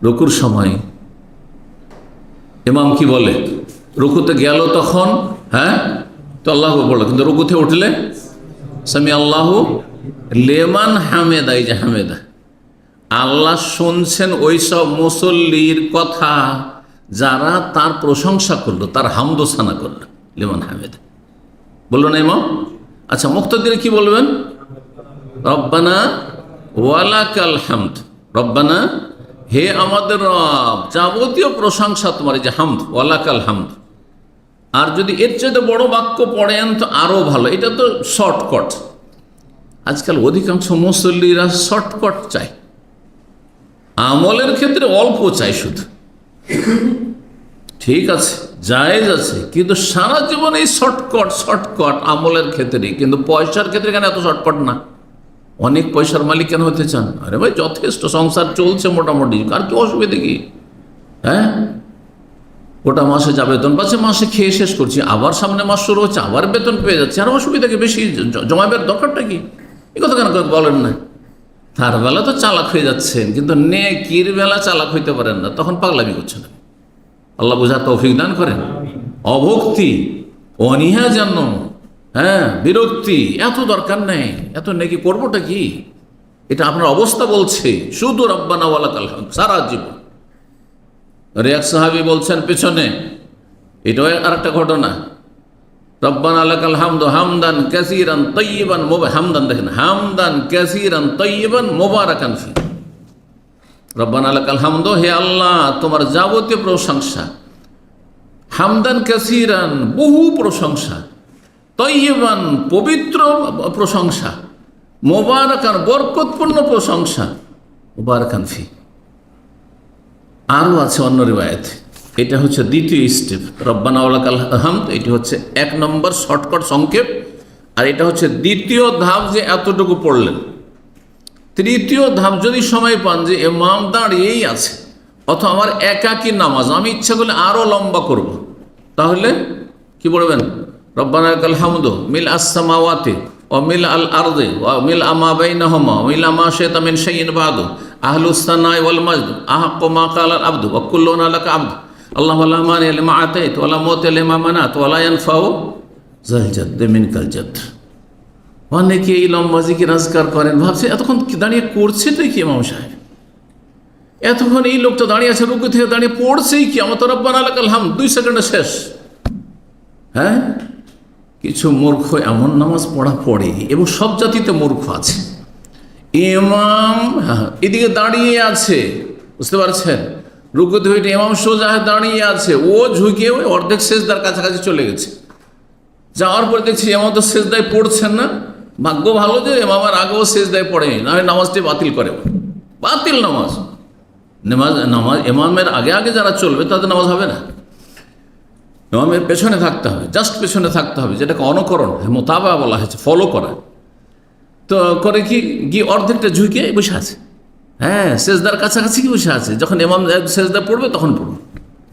রুকুর সময় ইমাম কি বলে? রুকুতে গেল তখন তো আল্লাহু বলল, কিন্তু রুকুতে উঠলে সামি আল্লাহু লিমান হামেদা, এই যে হামেদা, আল্লাহ শুনছেন ওই সব মুসল্লির কথা যারা তার প্রশংসা করলো, তার হামদোসানা করলো, লিমান হামেদা বললো না ইমাম? আচ্ছা, মুক্তাদিরে কি বলবেন? রব্বানা ওয়ালাকাল হামদ, রব্বানা হে আমাদের রব, যাবতীয় প্রশংসা তোমার, এই যে হামদ, ওয়ালাকাল হামদ। আর যদি এর চেয়ে বড় বাক্য পড়েন তো আরো ভালো, এটা তো শর্টকাট। আজকাল অধিকাংশ মুসল্লিরা শর্টকাট চায়, আমলের ক্ষেত্রে অল্প চাই শুধু। ঠিক আছে, জায়েজ আছে, কিন্তু সারা জীবন এই শর্টকাট আমলের ক্ষেত্রে, কিন্তু পয়সার ক্ষেত্রে কেন এত শর্টকাট না? অনেক পয়সার মালিক কেন হতে চান? আরে ভাই, যথেষ্ট সংসার চলছে মোটামুটি, আর কি অসুবিধা কি? গোটা মাসে যা বেতন পাচ্ছে মাসে খেয়ে শেষ করছি, আবার সামনে মাস শুরু হচ্ছে, আবার বেতন পেয়ে যাচ্ছে, আর অসুবিধা কি, বেশি জমাবের দরকারটা কি? এই কথা কেন বলেন না? তার বেলা তো চালাক হয়ে যাচ্ছেন, কিন্তু নেকির বেলা চালাক হইতে পারেন না, তখন পাগলামি করছেন। আল্লাহ বোঝার তৌফিক দান করেন। অভক্তি, অনীহা যেন, বিরক্তি, এত দরকার নেই, এত নেকি করবোটা কি? এটা আপনার অবস্থা বলছে, শুধু রব্বানা ওয়া লাকাল হামদ সারা জীবন। আর এক সাহাবী বলছেন পেছনে, এটাও আর একটা ঘটনা, রব্বানা লাকাল হামদু হামদান কাসীরান তাইয়িবান, হামদান দেখেন, হামদান কাসীরান তাইয়িবান মুবারাকান ফি। রব্বানা লাকাল হামদু, হে আল্লাহ তোমার যাবতীয় প্রশংসা, হামদান কাসীরান বহু প্রশংসা, তাইয়িবান পবিত্র প্রশংসা, মুবারাকান বরকতপূর্ণ প্রশংসা, মুবারাকান ফি। আরও আছে অন্য রিওয়ায়াতে, এটা হচ্ছে দ্বিতীয় স্টেপ, রব্বানা ওয়া লাকাল হামদ, এটি হচ্ছে 1 নম্বর শর্টকাট সংক্ষেপ, আর এটা হচ্ছে দ্বিতীয় ধাপ যে এতটুকু পড়লেন। তৃতীয় ধাপ যদি সময় পান যে ইমাম দাঁড়িয়েই আছে, অথবা আমার একাকী নামাজ, আমি ইচ্ছা করলে আরও লম্বা করব, তাহলে কি পড়বেন? রব্বানা লাকাল হামদু মিল আস-সামাওয়াতি ওয়া মিল আল আরদি ওয়া মিল আমা বাইনাহুমা ওয়া মিল মা শাইতা মিন শাইইন বাদু আহলুস সানাই ওয়াল মাজদ আহাক্কু মা কালাল আবদু ওয়া কুল্লুনা লাকা আবদ আল্লাহু লা মানি'a লিমা আতাইত ওয়া লা মুতি'a লিমা মানাত ওয়া লা ইয়ানফাউ যাল জাদ মিনকাল জাদ। অনেকে এই লম্বা জিকির আজকার করেন, ভাবছে এতক্ষণ দাঁড়িয়ে করছে তো কি ইমাম সাহেব, এতক্ষণ এই লোকটা দাঁড়িয়ে আছে, রুকু থেকে দাঁড়িয়ে পড়ছেই কি, আমার তো রব্বানা লাকাল হামদ 2 সেকেন্ডে শেষ। কিছু মূর্খ এমন নামাজ পড়ে, এবং সব জাতিতে মূর্খ আছে। ইমাম এদিকে দাঁড়িয়ে আছে, বুঝতে পারছেন, রুকুতে হইতে ইমাম সোজা দাঁড়িয়ে আছে, ও ঝুঁকে ওই অর্ধেক সেজদার কাছাকাছি চলে গেছে, যাওয়ার পর দেখছি ইমাম তো সেজদায় পড়ছেন না। ভাগ্য ভালো যে ইমামের আগেও সেজদায় পড়েনি, না হয় নামাজটি বাতিল করে, বাতিল নামাজ। নামাজ ইমামের আগে আগে যারা চলবে তাদের নামাজ হবে না, ইমামের পেছনে থাকতে হবে, জাস্ট পেছনে থাকতে হবে, যেটাকে অনুকরণ মোতাবা বলা হয়েছে, ফলো করা। তো করে কি, গিয়ে অর্ধেকটা ঝুঁকে বসে আছে, সেজদার কাছাকাছি কি বসে আছে, যখন ইমাম সেজদা পড়বে তখন পড়বে,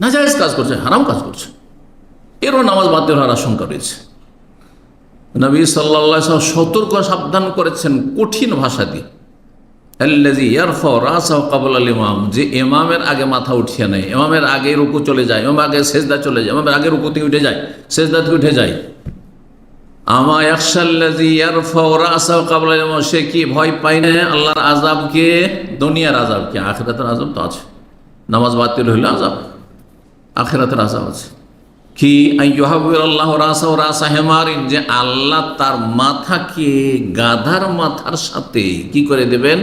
না জায়েজ কাজ করছে, হারাম কাজ করছে, এরও নামাজ বাতিল হওয়ার আশঙ্কা রয়েছে। নবী সাল্লাল্লাহু আলাইহি ওয়াসাল্লাম সতর্ক সাবধান করেছেন কঠিন ভাষা দিয়ে, আল্লাযী ইয়ারফাউ রাসাহু ক্বাবলা আল ইমাম, যে ইমামের আগে মাথা উঠিয়ে নেয়, ইমামের আগে রুকু চলে যায়, ইমামের আগে সেজদা চলে যায়, ইমামের আগে রুকু থেকে উঠে যায়, সেজদা থেকে উঠে যায়। আমা ইয়াখশাল্লাযী ইয়ারফাউ রাসাহু ক্বাবলা আল ইমাম, সে কি ভয় পায় না আল্লাহর আযাবকে, দুনিয়ার আযাবকে? আখিরাতের আযাব তো আছে, নামাজ বাতিল হইলে আযাব, আখিরাতের আযাব আছে। কি আল্লাহ রাসাহু রাসা হিমারিন, যে আল্লাহ তার মাথাকে গাধার মাথার সাথে কি করে দেবেন?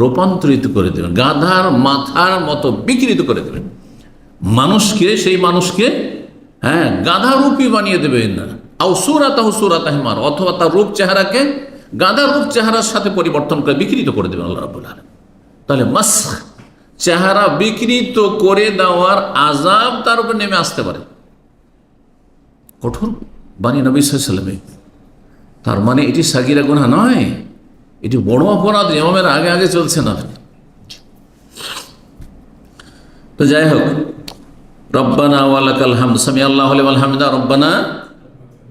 রূপান্তরিত করে দেবেন, গাধার মাথার মতো বিকৃত করে দেবেন মানুষকে, সেই মানুষকে গাধা রূপী বানিয়ে দেবেন। আও সূরাতাহু সূরাতা হিমার, অথবা তার রূপ চেহারাকে গাধার রূপ চেহারার সাথে পরিবর্তন করে বিকৃত করে দেবেন আল্লাহ রাব্বুল আলামিন। তাহলে মাসখ, চেহারা বিকৃত করে দেওয়ার আযাব তার উপর নেমে আসতে পারে, কঠোর বাণী নবী সাল্লাল্লাহু আলাইহি ওয়াসাল্লাম। তার মানে এটি সাগীরা গুনাহ নয়, এটি বড় অপরাধ, ইমামের আগে আগে চলছে না। তো যাই হোক, রব্বানা ওয়া লাকাল হামদ, সামি আল্লাহু লিমান হামিদা, রব্বানা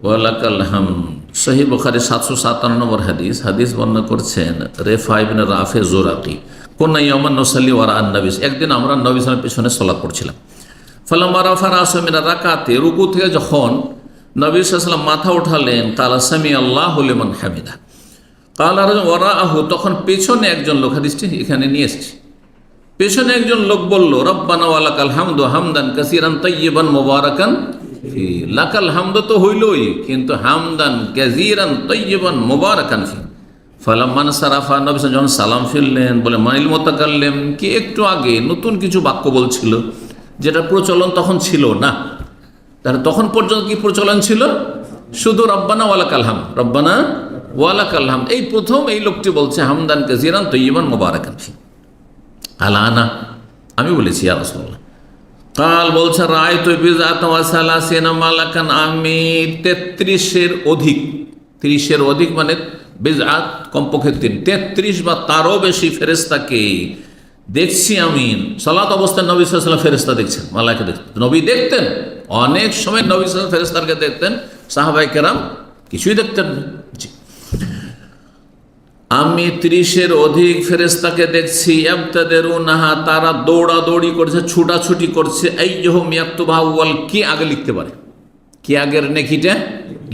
ওয়া লাকাল হামদ। সহিহ বুখারী 757 নম্বর হাদিস বর্ণনা করছেন রেফা ইবনে রাফি জোরাকি, কুন্না ইয়াওমান নুসাল্লি ওয়ারা আন-নবী, একদিন আমরা নবী সাল্লাল্লাহু আলাইহি ওয়াসাল্লামের পিছনে সালাত পড়ছিলাম। ফালাম্মা রাফা রাসাহু মিনার রাকাতে, রুকু থেকে যখন নবী সাল্লাল্লাহু আলাইহি ওয়াসাল্লাম মাথা উঠালেন, কালা সামি আল্লাহু লিমান হামিদা, কালা রাজুল ওয়ারাআহু, তখন পেছনে একজন লোক, হাদিসটি এখানে নিয়ে এসেছি, পেছনে একজন লোক বলল, রব্বানা ওয়া লাকাল হামদু হামদান কাসীরান তাইয়িবান মুবারাকান ফি। লাকাল হামদু তো হইলই, কিন্তু হামদান কাসীরান তাইয়িবান মুবারাকান ফি। ফালাম্মা সারাফা, নবী সাল্লাল্লাহু আলাইহি ওয়াসাল্লাম যখন সালাম ফিরলেন, বলে মানিল মুতাকাল্লিম, কি একটু আগে নতুন কিছু বাক্য বলছিল, যেটা প্রচলন তখন ছিল না। তাহলে তখন পর্যন্ত কি প্রচলন ছিল? শুধু রব্বানা ওয়া লাকাল হামদ, রব্বানা ওয়া লাকাল হামদ, এই প্রথম এই লোকটি বলছে হামদান কাসীরান তাইয়িবান মুবারাকান ফি। আলানা, আমি বলেছি ইয়া রাসূলুল্লাহ। কাল বলছে রাআইতু বিযআতা ওয়া সালাসিনা মালাকান, আমি 33-এর অধিক, 30-এর অধিক মানে বিযআত কমপক্ষে 33 বা তারও বেশি ফেরেশতাকে দেখছি আমি সালাত অবস্থায় নবী সাল্লাল্লাহু আলাইহি ওয়াসাল্লাম ফেরেশতা দেখছেন, মালায়েকা দেখতেন। নবী দেখতেন, অনেক সময় নবী সাল্লাল্লাহু আলাইহি ওয়াসাল্লাম ফেরেশতাকে দেখতেন, সাহাবায়ে কেরাম কিছুই দেখতেন না। আমি 30-এর অধিক ফেরেশতাকে দেখছি, ইয়াবতাদিরুনাহা, তারা দৌড়াদৌড়ি করছে, ছুটাছুটি করছে, আইয়ুহুম ইয়াকতুবুহা আউয়াল, কি আগে লিখতে পারে, কি আগের নেকিটা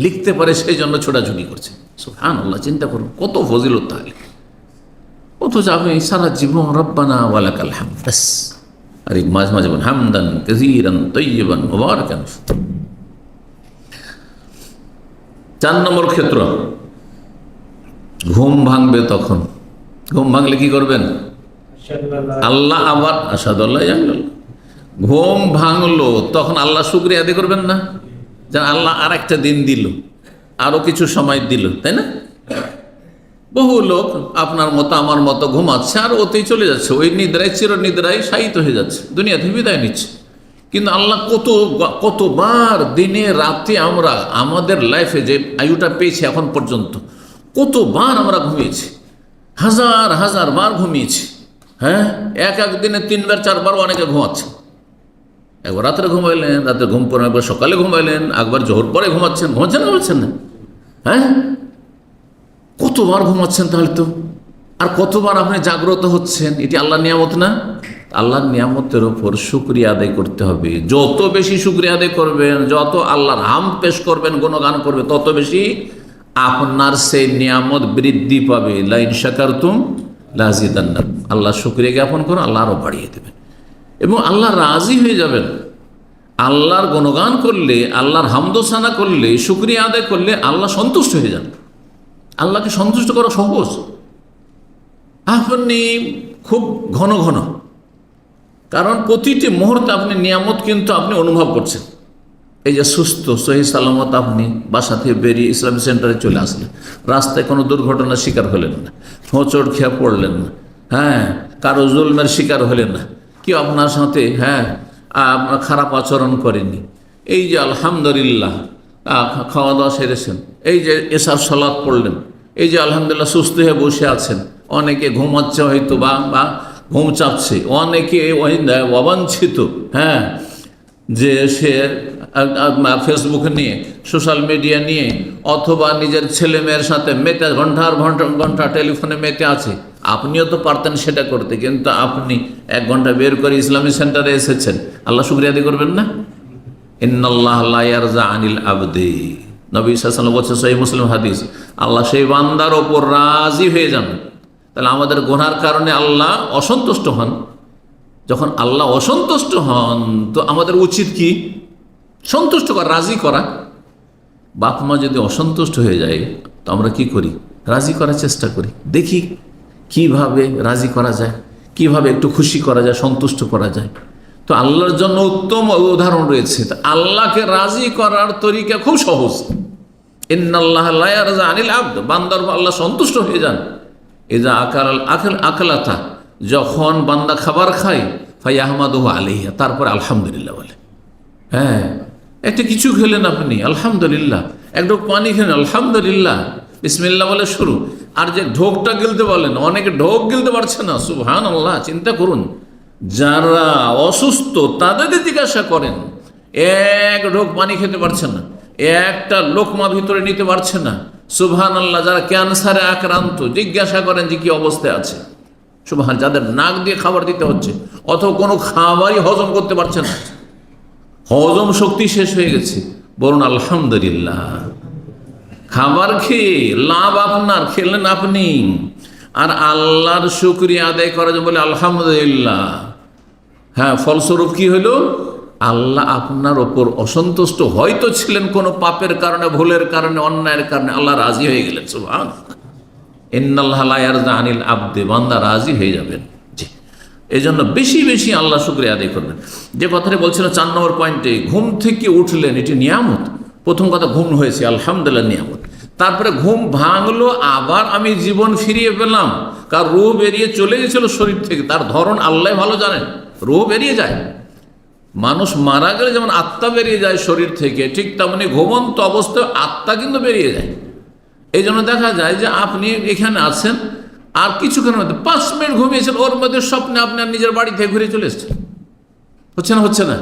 লিখতে পারে, সেই জন্য ছোটাছুটি করছে। সুবহানাল্লাহ, চিন্তা করুন কত ফজিলত তাহলে। অথচ আপনি সারা জীবন রব্বানা ওয়া লাকাল হামদ বাস, আর মাঝে মাঝে বলেন হামদান কাসীরান তাইয়িবান মুবারাকান। 4 নম্বর ক্ষেত্র, ঘুম ভাঙবে তখন। ঘুম ভাঙলে কি করবেন? আল্লাহ আবার আশহাদু আল্লা ইলাহা ইল্লাল্লাহ। ঘুম ভাঙলো তখন আল্লাহ শুকরিয়া আদায় করবেন না, যে আল্লাহ আর একটা দিন দিল, আরো কিছু সময় দিল, তাই না? বহু লোক আপনার মতো আমার মতো ঘুমাচ্ছে আর ওতেই চলে যাচ্ছে, ওই নিদ্রায় চির নিদ্রায় শায়িত হয়ে যাচ্ছে, দুনিয়া থেকে বিদায় নিচ্ছে। কিন্তু আল্লাহ কতবার দিনে রাতে আমরা আমাদের লাইফে যে আয়ুটা পেয়েছি এখন পর্যন্ত, কতবার আমরা ঘুমিয়েছি, হাজার হাজার বার ঘুমিয়েছি। হ্যাঁ, এক দিনে 3 বার 4 বার অনেকে ঘুমাচ্ছে। একবার রাত্রে ঘুমাইলেন, রাতে ঘুম পড়ে, একবার সকালে ঘুমাইলেন, একবার জোহর পরে ঘুমাচ্ছেন না বলছেন না? হ্যাঁ, কতবার ঘুমাচ্ছেন তাহলে তো, আর কতবার আপনি জাগ্রত হচ্ছেন, এটি আল্লাহর নিয়ামত না? আল্লাহর নিয়ামতের ওপর শুকরিয়া আদায় করতে হবে। যত বেশি শুকরিয়া আদায় করবেন, যত আল্লাহর হামদ পেশ করবেন, গুণগান করবে, তত বেশি আপনার সেই নিয়ামত বৃদ্ধি পাবে। লা ইন শাকারতুম লাযিদান্নাকুম, আল্লাহ শুকরিয়া জ্ঞাপন করুন, আল্লাহ আরো বাড়িয়ে দেবেন এবং আল্লাহ রাজি হয়ে যাবেন। আল্লাহর গুণগান করলে, আল্লাহর হামদোসানা করলে, শুকরিয়া আদায় করলে আল্লাহ সন্তুষ্ট হয়ে যান। আল্লাহকে সন্তুষ্ট করা সহজ। আপনি খুব ঘন ঘন, কারণ প্রতিটি মুহূর্তে আপনি নিয়ামত কিন্তু আপনি অনুভব করছেন। এই যে সুস্থ সহি সালামত আপনি বাসা থেকে বেরিয়ে ইসলামী সেন্টারে চলে আসলেন, রাস্তায় কোনো দুর্ঘটনার শিকার হলেন না, হোঁচট খেয়ে পড়লেন না, হ্যাঁ, কারো জুলমের শিকার হলেন না, কেউ আপনার সাথে খারাপ আচরণ করেনি। এই যে আলহামদুলিল্লাহ খাওয়া দাওয়া সেরেছেন, এই যে এশার সালাত পড়লেন, এই যে আলহামদুলিল্লাহ সুস্থ হয়ে বসে আছেন। অনেকে ঘুমাচ্ছে হয়তো বা ঘুম চাপছে, অনেকে অবাঞ্ছিত, হ্যাঁ, যে সে ফেসবুক নিয়ে, সোশ্যাল মিডিয়া নিয়ে, অথবা নিজের ছেলে মেয়ের সাথে মেতে ঘন্টার ঘন্টা টেলিফোনে মেতে আছে। আপনিও তো পারতেন সেটা করতে, কিন্তু আপনি 1 ঘন্টা বের করে ইসলামী সেন্টারে এসেছেন, আল্লাহ শুকরিয়া আদায় করবেন না? ইন্নাল্লাহ লা ইয়ারজা আনিল আবদি, নবী সাল্লাল্লাহু আলাইহি ওয়াসাল্লাম বলছেন, সহিহ মুসলিম হাদিস, আল্লাহ সেই বান্দার ওপর রাজি হয়ে যান। তাহলে আমাদের গুনার কারণে আল্লাহ অসন্তুষ্ট হন। যখন আল্লাহ অসন্তুষ্ট হন, তো আমাদের উচিত কি? সন্তুষ্ট করা, রাজি করা। বাপ মা যদি অসন্তুষ্ট হয়ে যায়, তো আমরা কি করি? রাজি করার চেষ্টা করি, দেখি কিভাবে রাজি করা যায়, কিভাবে একটু খুশি করা যায়, সন্তুষ্ট করা যায়। তো আল্লাহর জন্য উত্তম উদাহরণ রয়েছে। আল্লাহকে রাজি করার তরিকা খুব সহজ। ইন্নাল্লাহ লা ইয়ারজা আনিল আবদ, বান্দার আল্লাহ সন্তুষ্ট হয়ে যান। ইজা আকালাতা, যখন বান্দা খাবার খায়, ফায়াহমাদুহু আলাইহা, তারপরে আলহামদুলিল্লাহ বলে। হ্যাঁ, একটা কিছু খেলেন আপনি, আলহামদুলিল্লাহ, এক ঢোক পানি খেলেন, আলহামদুলিল্লাহ, বিসমিল্লাহ বলে শুরু। আর যে ঢোকটা গিলতে বলেন, অনেকে ঢোক গিলতে পারছে না, সুবহানাল্লাহ। চিন্তা করুন, যারা অসুস্থ তাদের জিজ্ঞাসা করেন, 1 ঢোক পানি খেতে পারছে না, একটা লোকমা ভিতরে নিতে পারছে না, সুবহানাল্লাহ। যারা ক্যান্সারে আক্রান্ত, জিজ্ঞাসা করেন যে কি অবস্থায় আছে, সুবহান। যাদের নাক দিয়ে খাবার দিতে হচ্ছে, অথবা কোনো খাবারই হজম করতে পারছে না, হজম শক্তি শেষ হয়ে গেছে, বলুন আলহামদুলিল্লাহ। খাবার খেয়ে লাভ আপনার, খেলেন আপনি, আর আল্লাহর শুকরিয়া আদায় করা যায় বলে আলহামদুলিল্লাহ। হ্যাঁ, ফলস্বরূপ কি হলো? আল্লাহ আপনার ওপর অসন্তুষ্ট হয়তো ছিলেন কোনো পাপের কারণে, ভুলের কারণে, অন্যায়ের কারণে, আল্লাহ রাজি হয়ে গেলেন। সুবহানাল্লাহ। ইন্নাল্লাহ লা ইয়ারজা আনিল আবদি, বান্দা রাজি হয়ে যাবেন। জি, এই জন্য বেশি বেশি আল্লাহ শুকরিয়া আদায় করবেন। যে কথাটা বলছিলাম 4 নম্বর পয়েন্টে, ঘুম থেকে উঠলেন, এটি নিয়ামত। প্রথম কথা, ঘুম হয়েছে, আলহামদুলিল্লাহ, নিয়ামত। তারপরে ঘুম ভাঙলো, আবার আমি জীবন ফিরিয়ে পেলাম। কার রূহ বেরিয়ে চলে গেছিল শরীর থেকে, তার ধরন আল্লাহ ভালো জানেন। রূহ বেরিয়ে যায়, মানুষ মারা গেলে যেমন আত্মা বেরিয়ে যায় শরীর থেকে, ঠিক তেমনি ঘুমন্ত অবস্থায় আত্মা কিন্তু বেরিয়ে যায়। এই জন্য দেখা যায় যে আপনি এখানে আছেন, আর কিছুক্ষণের মধ্যে 5 মিনিট ঘুমিয়েছেন, ওর মধ্যে স্বপ্নে আপনার নিজের বাড়ি থেকে ঘুরে চলে এসছেন। হচ্ছে না? হচ্ছে না?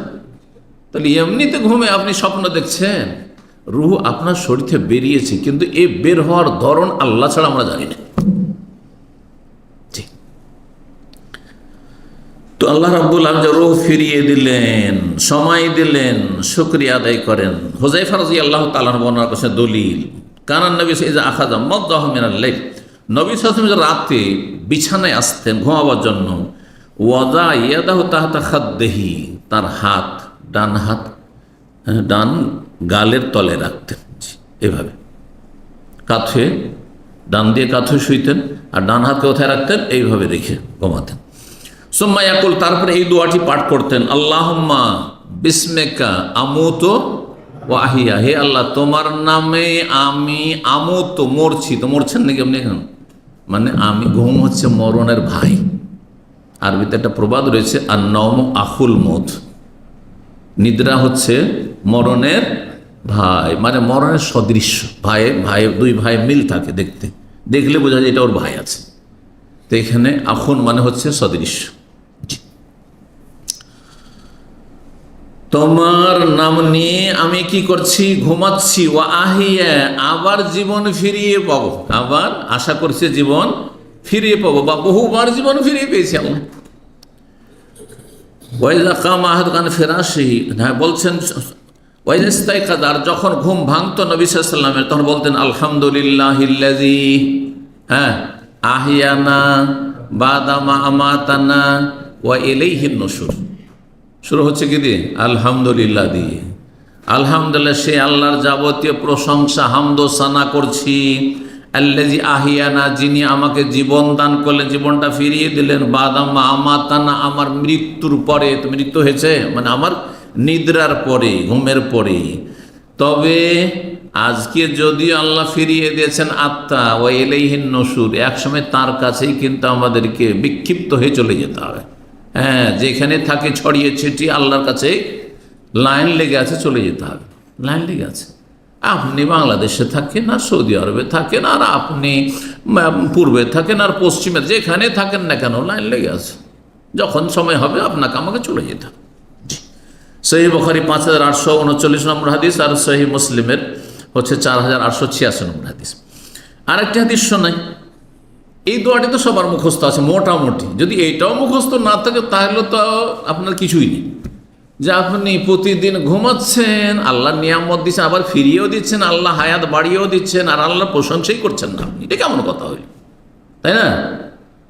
তাহলে এমনিতে ঘুমে আপনি স্বপ্ন দেখছেন, রুহ আপনার শরীর থেকে বেরিয়েছে, কিন্তু এই বের হওয়ার ধরন আল্লাহ ছাড়া আমরা জানি না। তো আল্লাহ রাব্বুল আলামিন রূহ ফিরিয়ে দিলেন, সময় দিলেন, শুকরিয়া আদায় করেন। হুযায়ফা রাদিয়াল্লাহু তাআলা বর্ণনা করেছেন দলিল, কানান নবী ইযা আখাযা মাদদাহু মিনাল লাইল, নবী সাল্লাল্লাহু আলাইহি ওয়াসাল্লাম রাতে বিছানায় আসতেন ঘুমাবার জন্য, ওয়াদা ইয়াদাহু তাহতা খাদ্দিহি, তার হাত, ডান হাত ডান গালের তলে রাখতেন, এভাবে কাঁথে, ডান দিয়ে কাঁথে শুইতেন, আর ডান হাতকে কোথায় রাখতেন? এইভাবে রেখে ঘুমাতেন। সুম্মা ইয়াকুল, তারপরে এই দোয়াটি পাঠ করতেন, আল্লাহুম্মা বিসমিকা আমুতু ওয়া আহিয়া, হে আল্লাহ তোমার নামে আমি আমুতু, মরছি। তো মরছেন নাকি আপনি এখন? মানে আমি, ঘুম হচ্ছে মরণের ভাই। আরবিতে একটা প্রবাদ রয়েছে, আর নওম আখুল মউত, নিদ্রা হচ্ছে মরণের ভাই, মানে মরণের সদৃশ্য। ভাই ভাই, দুই ভাই মিল থাকে, দেখতে দেখলে বোঝা যায় এটা ওর ভাই আছে। তো এখানে আখুন মানে হচ্ছে সদৃশ্য। তোমার নাম নিয়ে আমি কি করছি? ঘুমাচ্ছি। ও আহিয়া, আবার জীবন ফিরিয়ে পাবো, আবার আশা করছি জীবন ফিরিয়ে পাবো, বা বহুবার জীবন ফিরিয়ে পেয়েছি আল্লাহ। ওয়াইজা কামা আহাদুকান ফিরাশিহি, হ্যাঁ বলছেন, ওয়াইজা ইস্তাইকাযা, আর যখন ঘুম ভাঙতো নবী সাল্লাল্লাহু আলাইহি ওয়াসাল্লামের, তখন বলতেন আলহামদুলিল্লাহিল্লাযী আহিয়ানা বাদা মা আমাতানা ওয়া ইলাইহিন নুশুর। শুরু হচ্ছে কি দিয়ে? আলহামদুলিল্লাহ দিয়ে। আলহামদুলিল্লাহ, সে আল্লাহর যাবতীয় প্রশংসা, হামদ ও সানা করছি। আল্লাযী আহিয়ানা, যিনি আমাকে জীবন দান করলেন, জীবনটা ফিরিয়ে দিলেন। বাদামা আমাতানা, আমার মৃত্যুর পরে, তো মৃত্যু হয়েছে মানে আমার নিদ্রার পরে, ঘুমের পরে। তবে আজকে যদিও আল্লাহ ফিরিয়ে দিয়েছেন আত্মা, ওয়া ইলাইহিন নুশুর, একসময় তার কাছেই কিন্তু আমাদেরকে বিক্ষিপ্ত হয়ে চলে যেতে হবে। হ্যাঁ, যেখানে থাকে ছড়িয়ে ছিটিয়ে আল্লাহর কাছে লাইন লেগে আছে, চলে যেতে হবে। লাইন লেগে আছে। আপনি বাংলাদেশে থাকেন, আর সৌদি আরবে থাকেন, আর আপনি পূর্বে থাকেন, আর পশ্চিমে, যেখানে থাকেন না কেন লাইন লেগে আছে। যখন সময় হবে আপনাকে আমাকে চলে যেতে হবে। সহিহ বুখারী 5839 নম্বর হাদিস, আর সহিহ মুসলিমের হচ্ছে 4886 নম্বর হাদিস। আরেকটি হাদিস শোনাই। এই দোয়াটি তো সবার মুখস্থ আছে মোটামুটি, যদি এইটাও মুখস্থ না থাকে তাহলে তো আপনার কিছুই নেই। যে আপনি প্রতিদিন ঘুমাচ্ছেন, আল্লাহ নিয়ামত দিচ্ছেন, আবার ফিরিয়েও দিচ্ছেন, আল্লাহ হায়াত বাড়িয়েও দিচ্ছেন, আর আল্লাহর প্রশংসাই করছেন না আপনি, এটা কেমন কথা হইল? তাই না?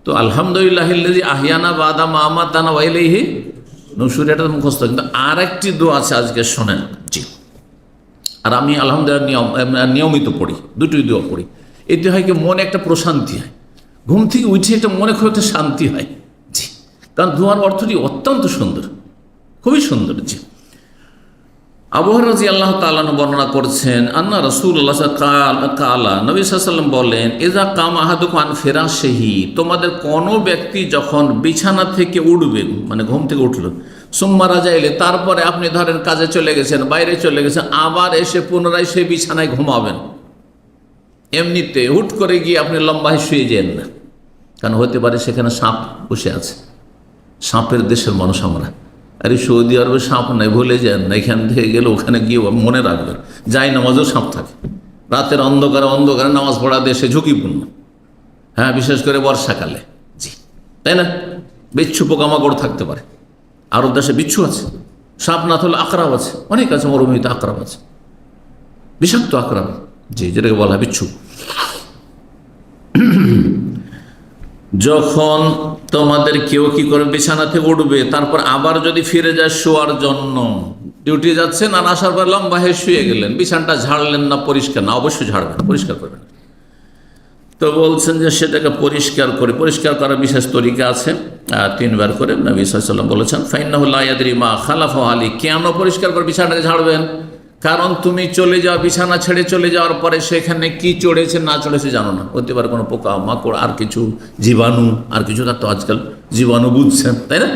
তো আলহামদুলিল্লাহিল্লাযী আহিয়ানা বাদা মা আমাতানা ওয়া ইলাইহি নুশুর, এটা মুখস্থ। কিন্তু আর একটি দোয়া আছে, আজকে শোনেন। জি, আর আমি আলহামদুলিল্লাহ নিয়মিত পড়ি, দুটোই দোয়া পড়ি। এতে হয় কি, মনে একটা প্রশান্তি হয়, ঘুম থেকে উঠে একটা মনে খুব একটা শান্তি হয়। জি, কারণ দোয়ার অর্থটি অত্যন্ত সুন্দর, খুবই সুন্দর। জি, আবু হুরায়রা রাদিয়াল্লাহু তাআলা বর্ণনা করছেন, আন্না রাসূলুল্লাহ কালা, নবী সাল্লাল্লাহু আলাইহি ওয়াসাল্লাম বলেন, ইযা কামা আহাদুকুম আন ফিরাশিহি, তোমাদের কোনো ব্যক্তি যখন বিছানা থেকে উঠবে, মানে ঘুম থেকে উঠল, সুম্মা রাজাইলে, তারপরে আপনি ধরেন কাজে চলে গেছেন, বাইরে চলে গেছেন, আবার এসে পুনরায় সেই বিছানায় ঘুমাবেন। এমনিতে হুট করে গিয়ে আপনি লম্বায় শুয়ে যান না, কারণ হতে পারে সেখানে সাপ বসে আছে। সাপের দেশের মানুষ আমরা, আরে সৌদি আরবে সাপ নাই, ভুলে যান না, এখান থেকে গেলে ওখানে গিয়ে মনে রাখবেন, যাই নামাজও সাপ থাকে। রাতের অন্ধকারে অন্ধকারে নামাজ পড়া দেশে ঝুঁকিপূর্ণ। হ্যাঁ, বিশেষ করে বর্ষাকালে। জি, তাই না? বিচ্ছু পোকামাকড় থাকতে পারে, আরব দেশে বিচ্ছু আছে, সাপ না থাকলে আকরাব আছে, অনেক আছে, মরুভূমিতে আকরাব আছে, বিষাক্ত আকরাব, জি, যেটাকে বলা হয় বিচ্ছু। যখন তোমাদের কেউ কি করে বিছানা থেকে উঠবে, তারপর আবার যদি ফিরে যায় শোয়ার জন্য, ডিউটি যাচ্ছেন আর আসার পর লম্বা হয়ে শুয়ে গেলেন, বিছানাটা ঝাড়লেন না, পরিষ্কার না, অবশ্যই ঝাড়বেন, পরিষ্কার করবেন। তো বলছেন যে সেটাকে পরিষ্কার করে, পরিষ্কার করার বিশেষ তরিকা আছে, 3 বার করে নবী সাল্লাল্লাহু আলাইহি ওয়াসাল্লাম বলেছেন, ফাইন্নাহু লা ইয়াদরি মা খালাফাহু আলী, কেন পরিষ্কার করে বিছানাটাকে ঝাড়বেন? কারণ তুমি চলে যাও, বিছানা ছেড়ে চলে যাওয়ার পরে সেখানে কি চড়েছে না চড়েছে জানো না, হতে পারে কোনো পোকা মাকড়, আর কিছু জীবাণু, আর কিছু, তার তো আজকাল জীবাণু বুঝছেন, তাই না?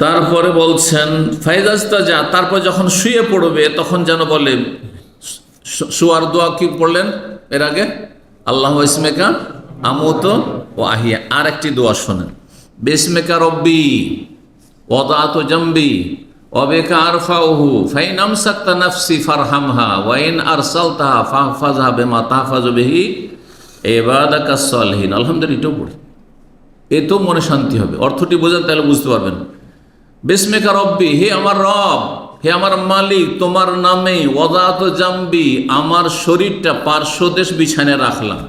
তারপরে বলছেন ফাইজাস্তা যা, তারপর যখন শুয়ে পড়বে তখন যেন বলে, শোয়ার দোয়া কি পড়লেন এর আগে? আল্লাহ ইসমেকা আমুত ও আহিয়া। আর একটি দোয়া শোনেন, বিসমেকা রব্বি ওয়াদাত জামবি ওয়াবিকা আরফাউহু ফাইন আমসাকতা নাফসি ফারহামহা ওয়া ইন আরসালতাহা ফাহফাজহা বিমা তাহফাজু বিহি ইবাদাকাস সালিহিন। আলহামদুলিল্লাহ, এটাও পড়ি, এতেও মনে শান্তি হবে। অর্থটি বোঝেন তাহলে বুঝতে পারবেন। বিসমিকা রব্বি, হে আমার রব, হে আমার মালিক, তোমার নামে ওয়াদাত জামবি, আমার শরীরটা পার্শ্বদেশ বিছানে রাখলাম,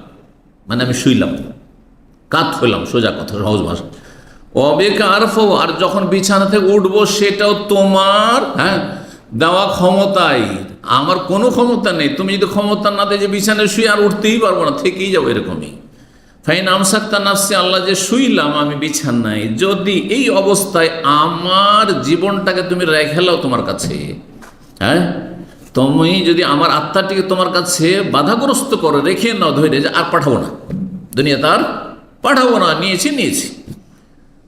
মানে আমি শুইলাম, কাত হইলাম, সোজা কথা, সহজ ভাষা। অবেকা আরফো, আর যখন বিছানা থেকে উঠবো সেটাও তোমার দেওয়া ক্ষমতায়, আমার কোনো ক্ষমতা নেই। তুমি যদি ক্ষমতা না দিয়ে যে বিছানায় শুয়ে আর উঠতেই পারবো না, থেকেই যাবো এরকমই। ফাইন আমসাক্তা নাফসি, আল্লাহ যে শুইলাম আমি বিছানায়, যদি এই অবস্থায় আমার জীবনটাকে তুমি রেখে লাও তোমার কাছে, তুমি যদি আমার আত্মাটিকে তোমার কাছে বাধাগ্রস্ত করো, রেখে নাও, ধরে যে আর পাঠাবো না, দুনিয়া তার পাঠাবো না, নিয়েছি,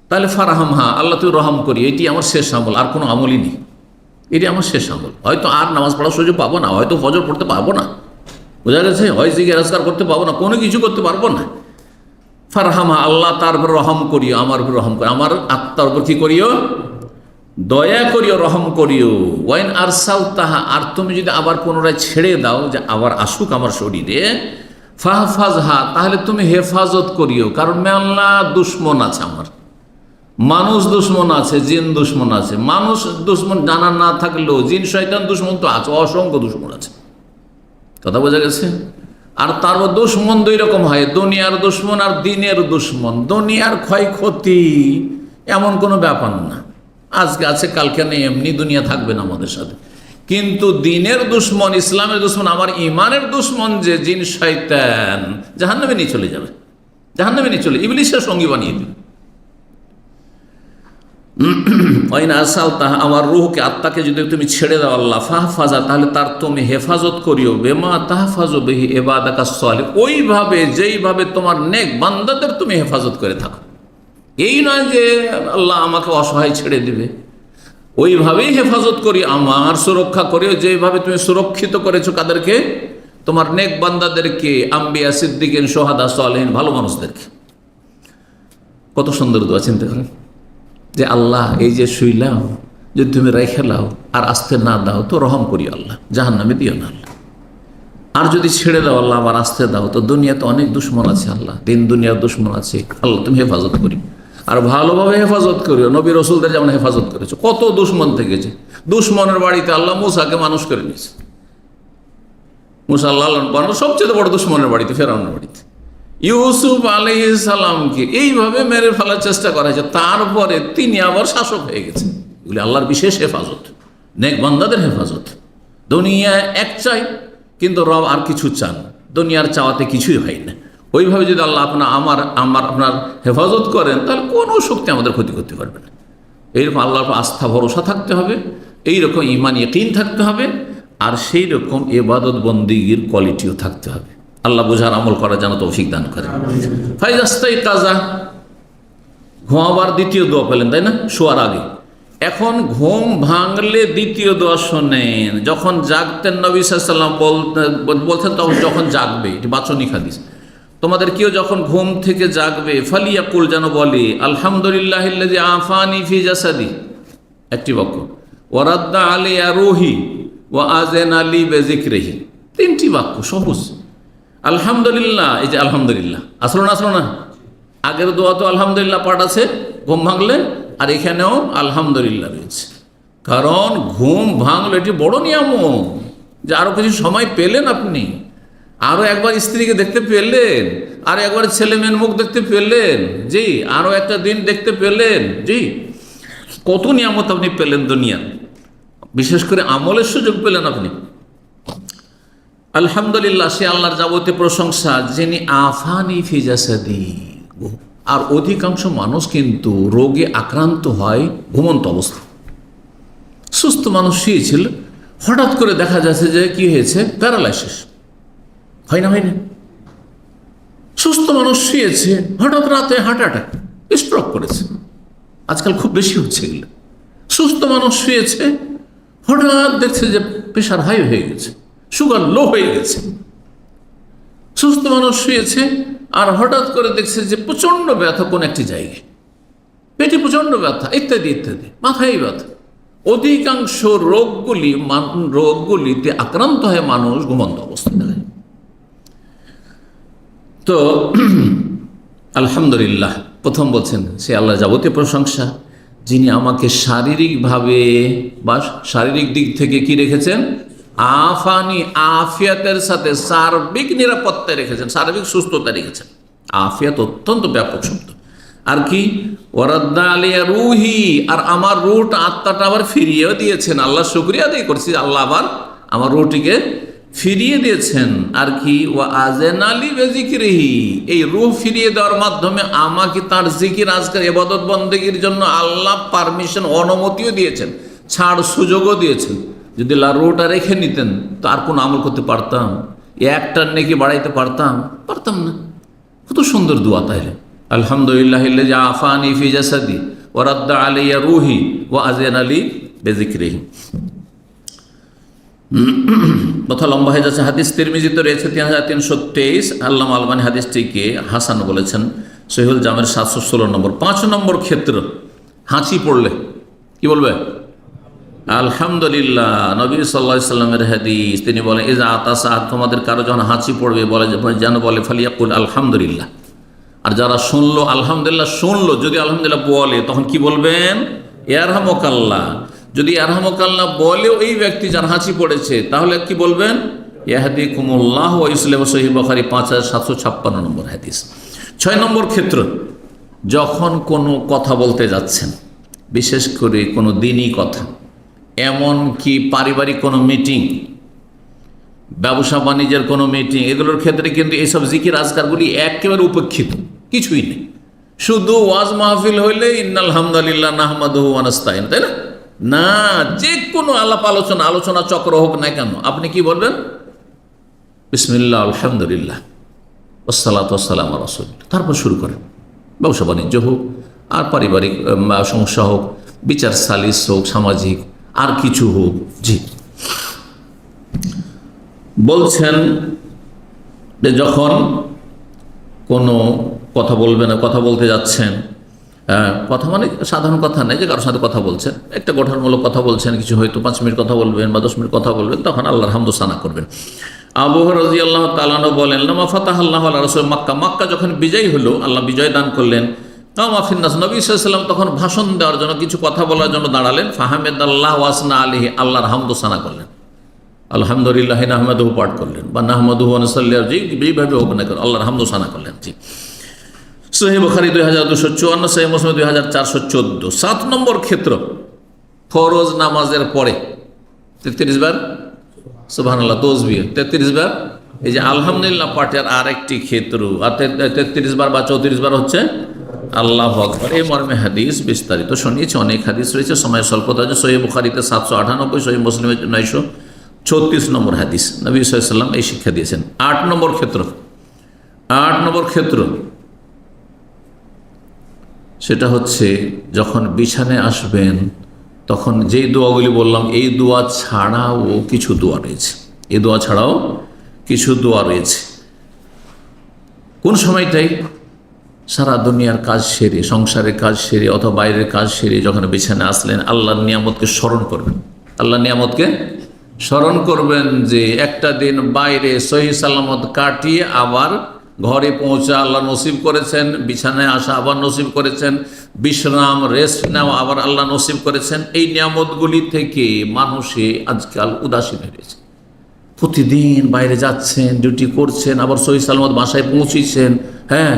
তাহলে ফারহামহা, আল্লাহ তুই রহম করি, এটি আমার শেষ আমল, আর কোনো আমলই নেই, এটি আমার শেষ আমল। হয়তো আর নামাজ পড়ার সুযোগ পাবো না, হয়তো ফজর পড়তে পারবো না, বোঝা গেছে, হয় জিকির আজকার করতে পারবো না, কোনো কিছু করতে পারবো না। ফারহামা, আল্লাহ তার উপর রহম করিও, আমার উপর রহম করিও, আমার আত্মার উপর কি করিও, দয়া করিও, রহম করিও। ওয়াইন আরসালতাহা, আর তুমি যদি আবার পুনরায় ছেড়ে দাও, যে আবার আসুক আমার শরীরে, ফাহফাজহা, তাহলে তুমি হেফাজত করিও। কারণ মেলা দুশ্মন আছে আমার, মানুষ দুশ্মন আছে, জিন দুশ্মন আছে। মানুষ দুশ্মন জানা না থাকলেও জিন শয়তান দুশ্মন তো আছে, অসংখ্য দুশ্মন আছে, কথা বোঝা গেছে। আর তার দুশ্মন দুই রকম হয়, দুনিয়ার দুশ্মন আর দিনের দুশ্মন। দুনিয়ার ক্ষয়ক্ষতি এমন কোনো ব্যাপার না, আজকে আছে কালকে নেই, এমনি দুনিয়া থাকবে না আমাদের সাথে। কিন্তু দিনের দুশ্মন, ইসলামের দুশ্মন, আমার ইমানের দুশ্মন যে জিন শয়তান, জাহান্নামে নিয়ে চলে যাবে, জাহান্নামে নিয়ে চলে, ইবলিসের সঙ্গী বানিয়ে দেবে। আমার রুহকে, আত্মাকে যদি তুমি ছেড়ে দাও আল্লাহ, ফাহফাজা, তাহলে তার তুমি হেফাজত করিও, বেমা তাহফাজু বিহি ইবাদাকাস সালিহিন, ওইভাবে যেইভাবে তোমার নেক বান্দাদের তুমি হেফাজত করে থাকো। এই নয় যে আল্লাহ আমাকে অসহায় ছেড়ে দিবে, ওইভাবেই হেফাজত করি, আমার সুরক্ষা করিও যেইভাবে তুমি সুরক্ষিত করেছো কাদেরকে, তোমার নেক বান্দাদেরকে, আম্বিয়া সিদ্দিকিন সোহাদা সালেহিন, ভালো মানুষদেরকে। কত সুন্দর দোয়া, চিন্তা করেন যে আল্লাহ এই যে শুইলাম, যদি তুমি রেখে লাও আর আসতে না দাও তো রহম করি আল্লাহ, জাহান্নামে দিও না আল্লাহ। আর যদি ছেড়ে দাও আল্লাহ আবার আসতে দাও, তো দুনিয়াতে অনেক দুশ্মন আছে আল্লাহ, দিন দুনিয়ার দুশ্মন আছে, আল্লাহ তুমি হেফাজত করি, আর ভালোভাবে হেফাজত করিও। নবী রসুলদের যেমন হেফাজত করেছো, কত দুশ্মন থেকেছে। দুশ্মনের বাড়িতে আল্লাহ মুসাকে মানুষ করে নিয়েছে, মুসা আল্লাহ সবচেয়ে বড় দুশ্মনের বাড়িতে, ফেরাউনের বাড়িতে। ইউসুফ আলাইহিস সালামকে এইভাবে মেরে ফেলার চেষ্টা করা হয়েছে, তারপরে তিনি আবার শাসক হয়ে গেছেন। এগুলি আল্লাহর বিশেষ হেফাজত, নেক বান্দাদের হেফাজত। দুনিয়া এক চাই, কিন্তু রব আর কিছু চান, দুনিয়ার চাওয়াতে কিছুই হয় না। ওইভাবে যদি আল্লাহ আপনার হেফাজত করেন, তাহলে কোনো শক্তি আমাদের ক্ষতি করতে পারবে না। এইরকম আল্লাহর আস্থা ভরসা থাকতে হবে, এইরকম ঈমান ইয়াকিন থাকতে হবে, আর সেই রকম ইবাদত বন্দিগির কোয়ালিটিও থাকতে হবে। আল্লাহ বোঝার আমল করা যেন তৌফিক দান করে। ফাইজাস্তাই কাজা, ঘুমাবার দ্বিতীয় দোয়া পেলেন, তাই না, শোয়ার আগে। এখন ঘুম ভাঙলে দ্বিতীয় দোয়া শোনেন। যখন জাগতেন নবী সাল্লাল্লাহু আলাইহি ওয়াসাল্লাম বলতেন, তখন যখন জাগবে, এটি বাচনিক হাদিস, তোমাদের কেউ যখন ঘুম থেকে জাগবে, ফালিয়াকুল, যেন বলে আলহামদুলিল্লাহিল্লাযী আফানি ফি জাসাদি, একটি বাক্য, ওয়ারাদ্দা আলাইয়া রূহি ওয়া আযানা লি বিযিকরিহি, তিনটি বাক্য সহজ। আলহামদুলিল্লাহ, এই যে আলহামদুলিল্লাহ আসলো না, আগের দোয়া তো আলহামদুলিল্লাহ পাঠ আছে ঘুম ভাঙলে, আর এখানেও আলহামদুলিল্লাহ রয়েছে। কারণ ঘুম ভাঙলে এটি বড় নিয়ামত, যে আরও কিছু সময় পেলেন আপনি, আরও একবার স্ত্রীকে দেখতে পেলেন, আর একবার ছেলে মেয়ের মুখ দেখতে পেলেন, জি, আরও একটা দিন দেখতে পেলেন, জি, কত নিয়ামত আপনি পেলেন দুনিয়ার, বিশেষ করে আমলের সুযোগ পেলেন আপনি। আলহামদুলিল্লাহ, সে আল্লাহর যাবতীয় প্রশংসা, যিনি আফানি ফি জাসাদি। আর অধিকাংশ মানুষ কিন্তু রোগে আক্রান্ত হয় ঘুমন্ত অবস্থা। সুস্থ মানুষ শুয়েছিল, হঠাৎ করে দেখা যাচ্ছে যে কি হয়েছে, প্যারালাইসিস, হয় না? সুস্থ মানুষ শুয়েছে, হঠাৎ রাতে হার্ট অ্যাটাক, স্ট্রোক করেছে, আজকাল খুব বেশি হচ্ছে এগুলো। সুস্থ মানুষ শুয়েছে, হঠাৎ দেখছে যে প্রেশার হাই হয়ে গেছে, সুগার লো হয়ে গেছে, সুস্থ মানুষ শুয়েছে আর হঠাৎ করে দেখছে যে প্রচণ্ড ব্যথা কোন একটি জায়গায়, পেটে প্রচণ্ড ব্যথা ইত্যাদি ইত্যাদি, মাথায় ব্যথা। অধিকাংশ রোগগুলিতে আক্রান্ত হয় মানুষ ঘুমন্ত অবস্থায় থাকে। তো আলহামদুলিল্লাহ, প্রথম বলছেন সে আল্লাহ যাবতীয় প্রশংসা, যিনি আমাকে শারীরিকভাবে বা শারীরিক দিক থেকে কি রেখেছেন, আফানি, আফিয়াতের সাথে সার্বিক নিরাপত্তায় রেখেছেন, সার্বিক সুস্থতা রেখেছেন। আফিয়াত অত্যন্ত ব্যাপক শব্দ। আর কি, ওয়ারাদ্দা আলিয়া রুহি, আর আমার রুহটা, আত্মাটা আবার ফিরিয়েও দিয়েছেন। আল্লাহ শুকরিয়া আদায় করছি, আল্লাহ আবার আমার রুহটিকে ফিরিয়ে দিয়েছেন। আর কি, ওয়া আযেন আলী বিযিকরিহি, এই রূহ ফিরিয়ে দেওয়ার মাধ্যমে আমাকে তার জিকির আজকার ইবাদত বন্দেগীর জন্য আল্লাহ পারমিশন, অনুমতিও দিয়েছেন, ছাড় সুযোগও দিয়েছেন। যদি রূহটা রেখে নিতেন তো আর কোনো আমল করতে পারতাম, একটার নেকি বাড়াইতে পারতাম না। কত সুন্দর দোয়া তাইলে, আলহামদুলিল্লাহিল্লাযী আফানি ফি জাসাদি ওয়া রাদ্দা আলাইয়া রূহি ওয়া আযেন আলী বিযিকরিহি। কথা লম্বা হয়ে যাচ্ছে। হাদিস তিরমিজিতে রয়েছে 3323, আল্লামা আলবানী হাদিসটিকে হাসান বলেছেন, সহিহুল জামের 716 নম্বর। 5 নম্বর ক্ষেত্র, হাঁচি পড়লে কি বলবে? আলহামদুলিল্লাহ। নবী সাল্লাল্লাহু আলাইহি সাল্লামের হাদিস, তিনি বলেন ইজা আতাসা, তোমাদের কারো যখন হাঁচি পড়বে যেন বলে ফালিয়াকুল আলহামদুলিল্লাহ। আর যারা শুনলো আলহামদুলিল্লাহ শুনলো, যদি আলহামদুলিল্লাহ বলে তখন কি বলবেন? ইয়ারহামুকাল্লাহ। যদি ইয়ারহামুকাল্লাহ বলেও এই ব্যক্তি যার হাঁচি পড়েছে, তাহলে কি বলবেন? ইয়াহদিকুমুল্লাহ ওয়া ইউসলিহু, সহিহ বুখারী 5756 নম্বর হাদিস। 6 নম্বর ক্ষেত্র, যখন কোনো কথা বলতে যাচ্ছেন, বিশেষ করে কোনো দিনই কথা, এমন কি পারিবারিক কোনো মিটিং, ব্যবসা বাণিজ্যের কোনো মিটিং, এগুলোর ক্ষেত্রে কিন্তু এইসব জিকির আজকারগুলি একেবারে উপেক্ষিত, কিছুই নেই। শুধু ওয়াজ মাহফিল হইলে ইন্নাল হামদুলিল্লাহ নাহমাদুহু ওয়া নাস্তাইন, তাই না? যে কোনো আলোচনা চক্র হোক না কেন, আপনি কি বলবেন? বিসমিল্লাহ, আলহামদুলিল্লাহ, ওয়াসসালাতু ওয়াসসালামু আলা রাসূলিল্লাহ, তারপর শুরু করেন। ব্যবসা বাণিজ্য হোক আর পারিবারিক সমস্যা হোক, বিচার সালিস হোক, সামাজিক আর কিছু হোক। জি, বলছেন যে যখন কোনো কথা বলবেন, কথা বলতে যাচ্ছেন, কথা মানে সাধারণ কথা নেই যে কারোর সাথে কথা বলছেন, একটা গঠনমূলক কথা বলছেন, কিছু হয়তো 5 মিনিট কথা বলবেন বা 10 মিনিট কথা বলবেন, তখন আল্লাহর হামদ সানা করবেন। আবু হুরায়রা রাদিয়াল্লাহু তাআলা আনহু বলেন, লামা ফাতাহাল্লাহু আলা রাসূল মাক্কা, মক্কা যখন বিজয় হলো, আল্লাহ বিজয় দান করলেন, কামা ফিন্নাস, নবী সাল্লাল্লাহু আলাইহি ওয়াসাল্লাম তখন ভাষণ দেওয়ার জন্য, কিছু কথা বলার জন্য দাঁড়ালেন। ফাহামিদাল্লাহ ওয়া আসনা আলাইহি, আল্লাহর হামদ সানা করলেন, আলহামদুলিল্লাহ নাহমাদুহু পাঠ করলেন, বা নাহমাদুহু ওয়া নুসাল্লি, যেভাবে হোক না কেন আল্লাহর হামদ সানা করলেন। জি, সহিহ বুখারী 2254, সহিহ মুসলিম 2414। 7 নম্বর ক্ষেত্র, ফরজ নামাজের পরে 33 বার সুবহানাল্লাহ, তাসবিহ 33 বার, এই যে আলহামদুলিল্লাহ পাঠের আরেকটি ক্ষেত্র। আর 33 বার বা 34 বার হচ্ছে আল্লাহু আকবার। এই মর্মে হাদিস বিস্তারিত শুনিয়েছি, অনেক হাদিস রয়েছে, সময় স্বল্পতা আছে। সহিহ বুখারীতে 798, সহিহ মুসলিমে 936 নম্বর হাদিস, নবী সাল্লাল্লাহু আলাইহি ওয়াসাল্লাম এই শিক্ষা দিয়েছেন। 8 নম্বর ক্ষেত্র, সেটা হচ্ছে যখন বিছানায় আসবেন, তখন যেই দোয়াগুলি বললাম, এই দোয়া ছাড়াও কিছু দোয়া রয়েছে। কোন সময়টাই? সারা দুনিয়ার কাজ সেরে, সংসারের কাজ সেরে অথবা বাইরের কাজ সেরে যখন বিছানায় আসলেন, আল্লাহর নিয়ামতকে স্মরণ করবেন। যে একটা দিন বাইরে সহি সালামত কাটিয়ে আবার ঘরে পৌঁছা আল্লাহ নসিব করেছেন, বিছানায় আসা আবার নসিব করেছেন, বিশ্রাম রেস্ট নেওয়া আবার আল্লাহ নসিব করেছেন। এই নিয়ামতগুলি থেকে মানুষে আজকাল উদাসীন হয়ে গেছে। প্রতিদিন বাইরে যাচ্ছেন, ডিউটি করছেন, আবার সহি সালামত বাসায় পৌঁছেছেন, হ্যাঁ,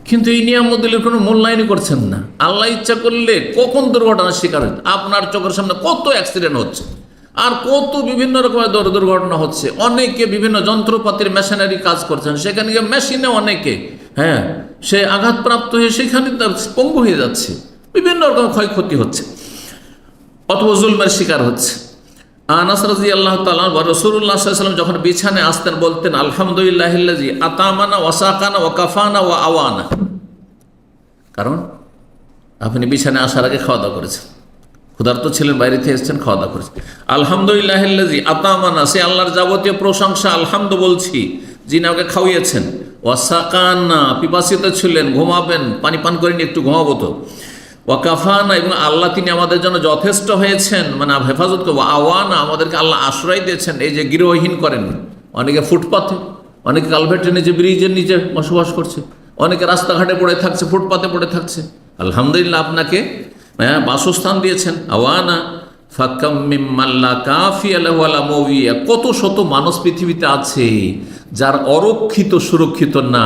কিন্তু এই নিয়ামতগুলির কোনো মূল্যায়নই করছেন না। আল্লাহ ইচ্ছা করলে কখন দুর্ঘটনার শিকার হচ্ছে, আপনার চোখের সামনে কত অ্যাক্সিডেন্ট হচ্ছে, আর কত বিভিন্ন রকমের দুর্ঘটনা হচ্ছে। অনেকে বিভিন্ন যন্ত্রপাতির মেশিনারি কাজ করছেন, সেখানে গিয়ে মেশিনে অনেকে সে আঘাতপ্রাপ্ত হয়ে সেখানে পঙ্গু হয়ে যাচ্ছে, বিভিন্ন রকম ক্ষয়ক্ষতি হচ্ছে অথবা জুলমের শিকার হচ্ছে। আনাস রাদিয়াল্লাহু তাআলা ওয়া রাসূলুল্লাহ সাল্লাল্লাহু আলাইহি ওয়াসাল্লাম যখন বিছানায় আসতেন বলতেন, আলহামদুলিল্লাহিল্লাযী আতামানা ওয়া সাকানা ওয়া কাফানা ওয়া আওয়ানা। কারণ আপনি বিছানায় আসার আগে খাওয়া দাওয়া করেছেন, ক্ষুধার্ত ছিলেন, বাইরে থেকে এসেছেন, খাওয়া দাওয়া করেছেন। আলহামদুলিল্লাহিল্লাযী আতামানা, সে আল্লাহর যাবতীয় প্রশংসা, আলহামদু বলছি, যিনি আমাকে খাওয়িয়েছেন, ওয়াসাকানা পিপাসিত ছিলেন, ঘুমাবেন, পানি পান করেনি, একটু ঘুমাবো তো, ওয়াকাফানা এবং আল্লাহ তিনি আমাদের জন্য যথেষ্ট হয়েছেন, মানে হেফাজত করবো, আওয়ানা আমাদেরকে আল্লাহ আশ্রয় দিয়েছেন। এই যে গৃহহীন করেন, অনেকে ফুটপাথে, অনেকে কালভার্টের নিচে, ব্রিজের নিচে বসবাস করছে, অনেকে রাস্তাঘাটে পড়ে থাকছে, ফুটপাতে পড়ে থাকছে। আলহামদুলিল্লাহ আপনাকে বাসস্থান দিয়েছেন। আওয়ানা ফাক্কাম মিম্মাল্লা কাফিয়া লাহু ওয়ালা মুওয়িয়া, কত শত মানুষ পৃথিবীতে আছে যার অরক্ষিত সুরক্ষিত না,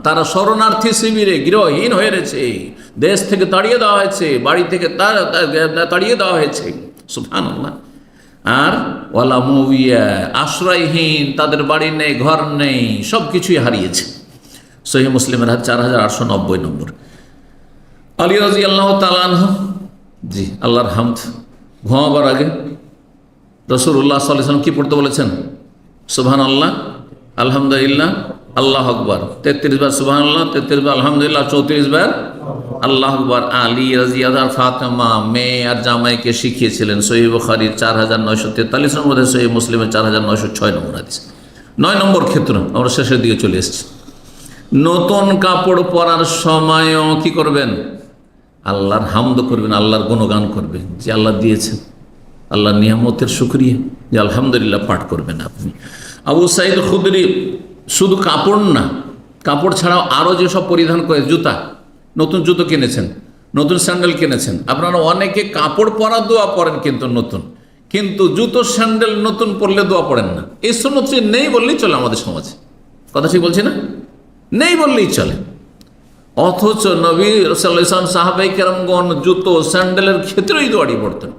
তারা শরণার্থী শিবিরে গৃহহীন হয়ে রয়েছে, দেশ থেকে তাড়িয়ে দেওয়া হয়েছে, বাড়ি থেকে তাড়িয়ে দেওয়া হয়েছে। সুবহানাল্লাহ। আর ওয়ালা মুওয়িয়া আশ্রয়হীন, তাদের বাড়ি নেই, ঘর নেই, সব কিছুই হারিয়েছে। সহিহ মুসলিমের 4890 নম্বর। আলী রাদিয়াল্লাহু তাআলা আনহু, জি আল্লাহর হামদ, ঘুমাবার আগে রাসূলুল্লাহ সাল্লাল্লাহু আলাইহি ওয়াসাল্লাম কি পড়তে বলেছেন? সুবহানাল্লাহ, আলহামদুলিল্লাহ, আল্লাহু আকবার। 33 বার সুবহানাল্লাহ, 33 বার আলহামদুলিল্লাহ, 34 বার আল্লাহু আকবার। আলী রাদিয়াল্লাহু আর ফাতেমা মেয়ে আর জামাইকে শিখিয়েছিলেন। সহিহ বুখারীর 4943 নম্বর, সহিহ মুসলিমের 4906 নম্বর হাদিস। 9 নম্বর ক্ষেত্র, আমরা শেষের দিকে চলে এসেছি। নতুন কাপড় পরার সময়ও কি করবেন? আল্লাহর হামদ করবেন, আল্লাহর গুণগান করবেন যে আল্লাহ দিয়েছেন, আল্লাহর নিয়ামতের শুকরিয়া, যে আলহামদুলিল্লাহ পাঠ করবেন আপনি। আবু সাঈদ খুদরি শুধু কাপড় না, কাপড় ছাড়াও আরও যেসব পরিধান করে, জুতা, নতুন জুতো কিনেছেন, নতুন স্যান্ডেল কিনেছেন, আপনারা অনেকে কাপড় পরা দোয়া পড়েন কিন্তু জুতো স্যান্ডেল নতুন পরলে দোয়া পড়েন না। এই সুন্নতটি নেই বললেই চলে আমাদের সমাজে, কথা ঠিক বলছি না? নেই বললেই চলে। অথচ নবী সাল্লাল্লাহু আলাইহি ওয়াসাল্লাম সাহাবায়ে কেরামগণ জুতো স্যান্ডেলের ক্ষেত্রে এই দোয়াটি পড়তেন,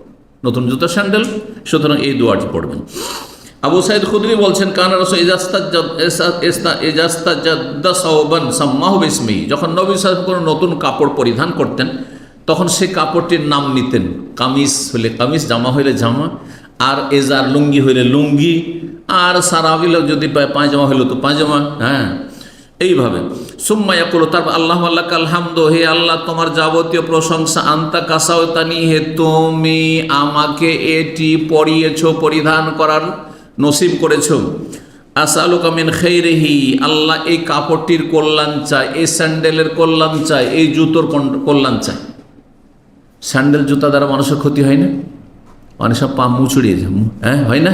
নতুন জুতো স্যান্ডেল, সুতরাং এই দোয়াটি পড়বেন। আবু সাঈদ খুদরি বলছেন, কানা রাসূল ইজাস্তাজাদ্দা সাওবান সাম্মাহু বিসমি, যখন নবী সাল্লাল্লাহু আলাইহি ওয়াসাল্লাম কোনো নতুন কাপড় পরিধান করতেন তখন সেই কাপড়টির নাম নিতেন। কামিজ হলে কামিজ, জামা হইলে জামা, আর এজার লুঙ্গি হইলে লুঙ্গি, আর সারাবিল যদি পায়জামা হইল তো পায়জামা। হ্যাঁ, এইভাবে সুম্মা ইয়াকুলু, তারপর আল্লাহু লাকাল হামদু, হে আল্লাহ তোমার যাবতীয় প্রশংসা, আনতা কাসাওতানি, হে তুমি আমাকে এটি পরিয়েছো, পরিধান করার নসিব করেছো। আসআলুকা মিন খাইরিহি, আল্লাহ এই কাপড়টির কল্যাণ চাই, এই স্যান্ডেলের কল্যাণ চাই, এই জুতোর কল্যাণ চাই। স্যান্ডেল জুতা দ্বারা মানুষের ক্ষতি হয় না? অনেক সব পা মুচড়িয়ে যায়, হ্যাঁ হয় না?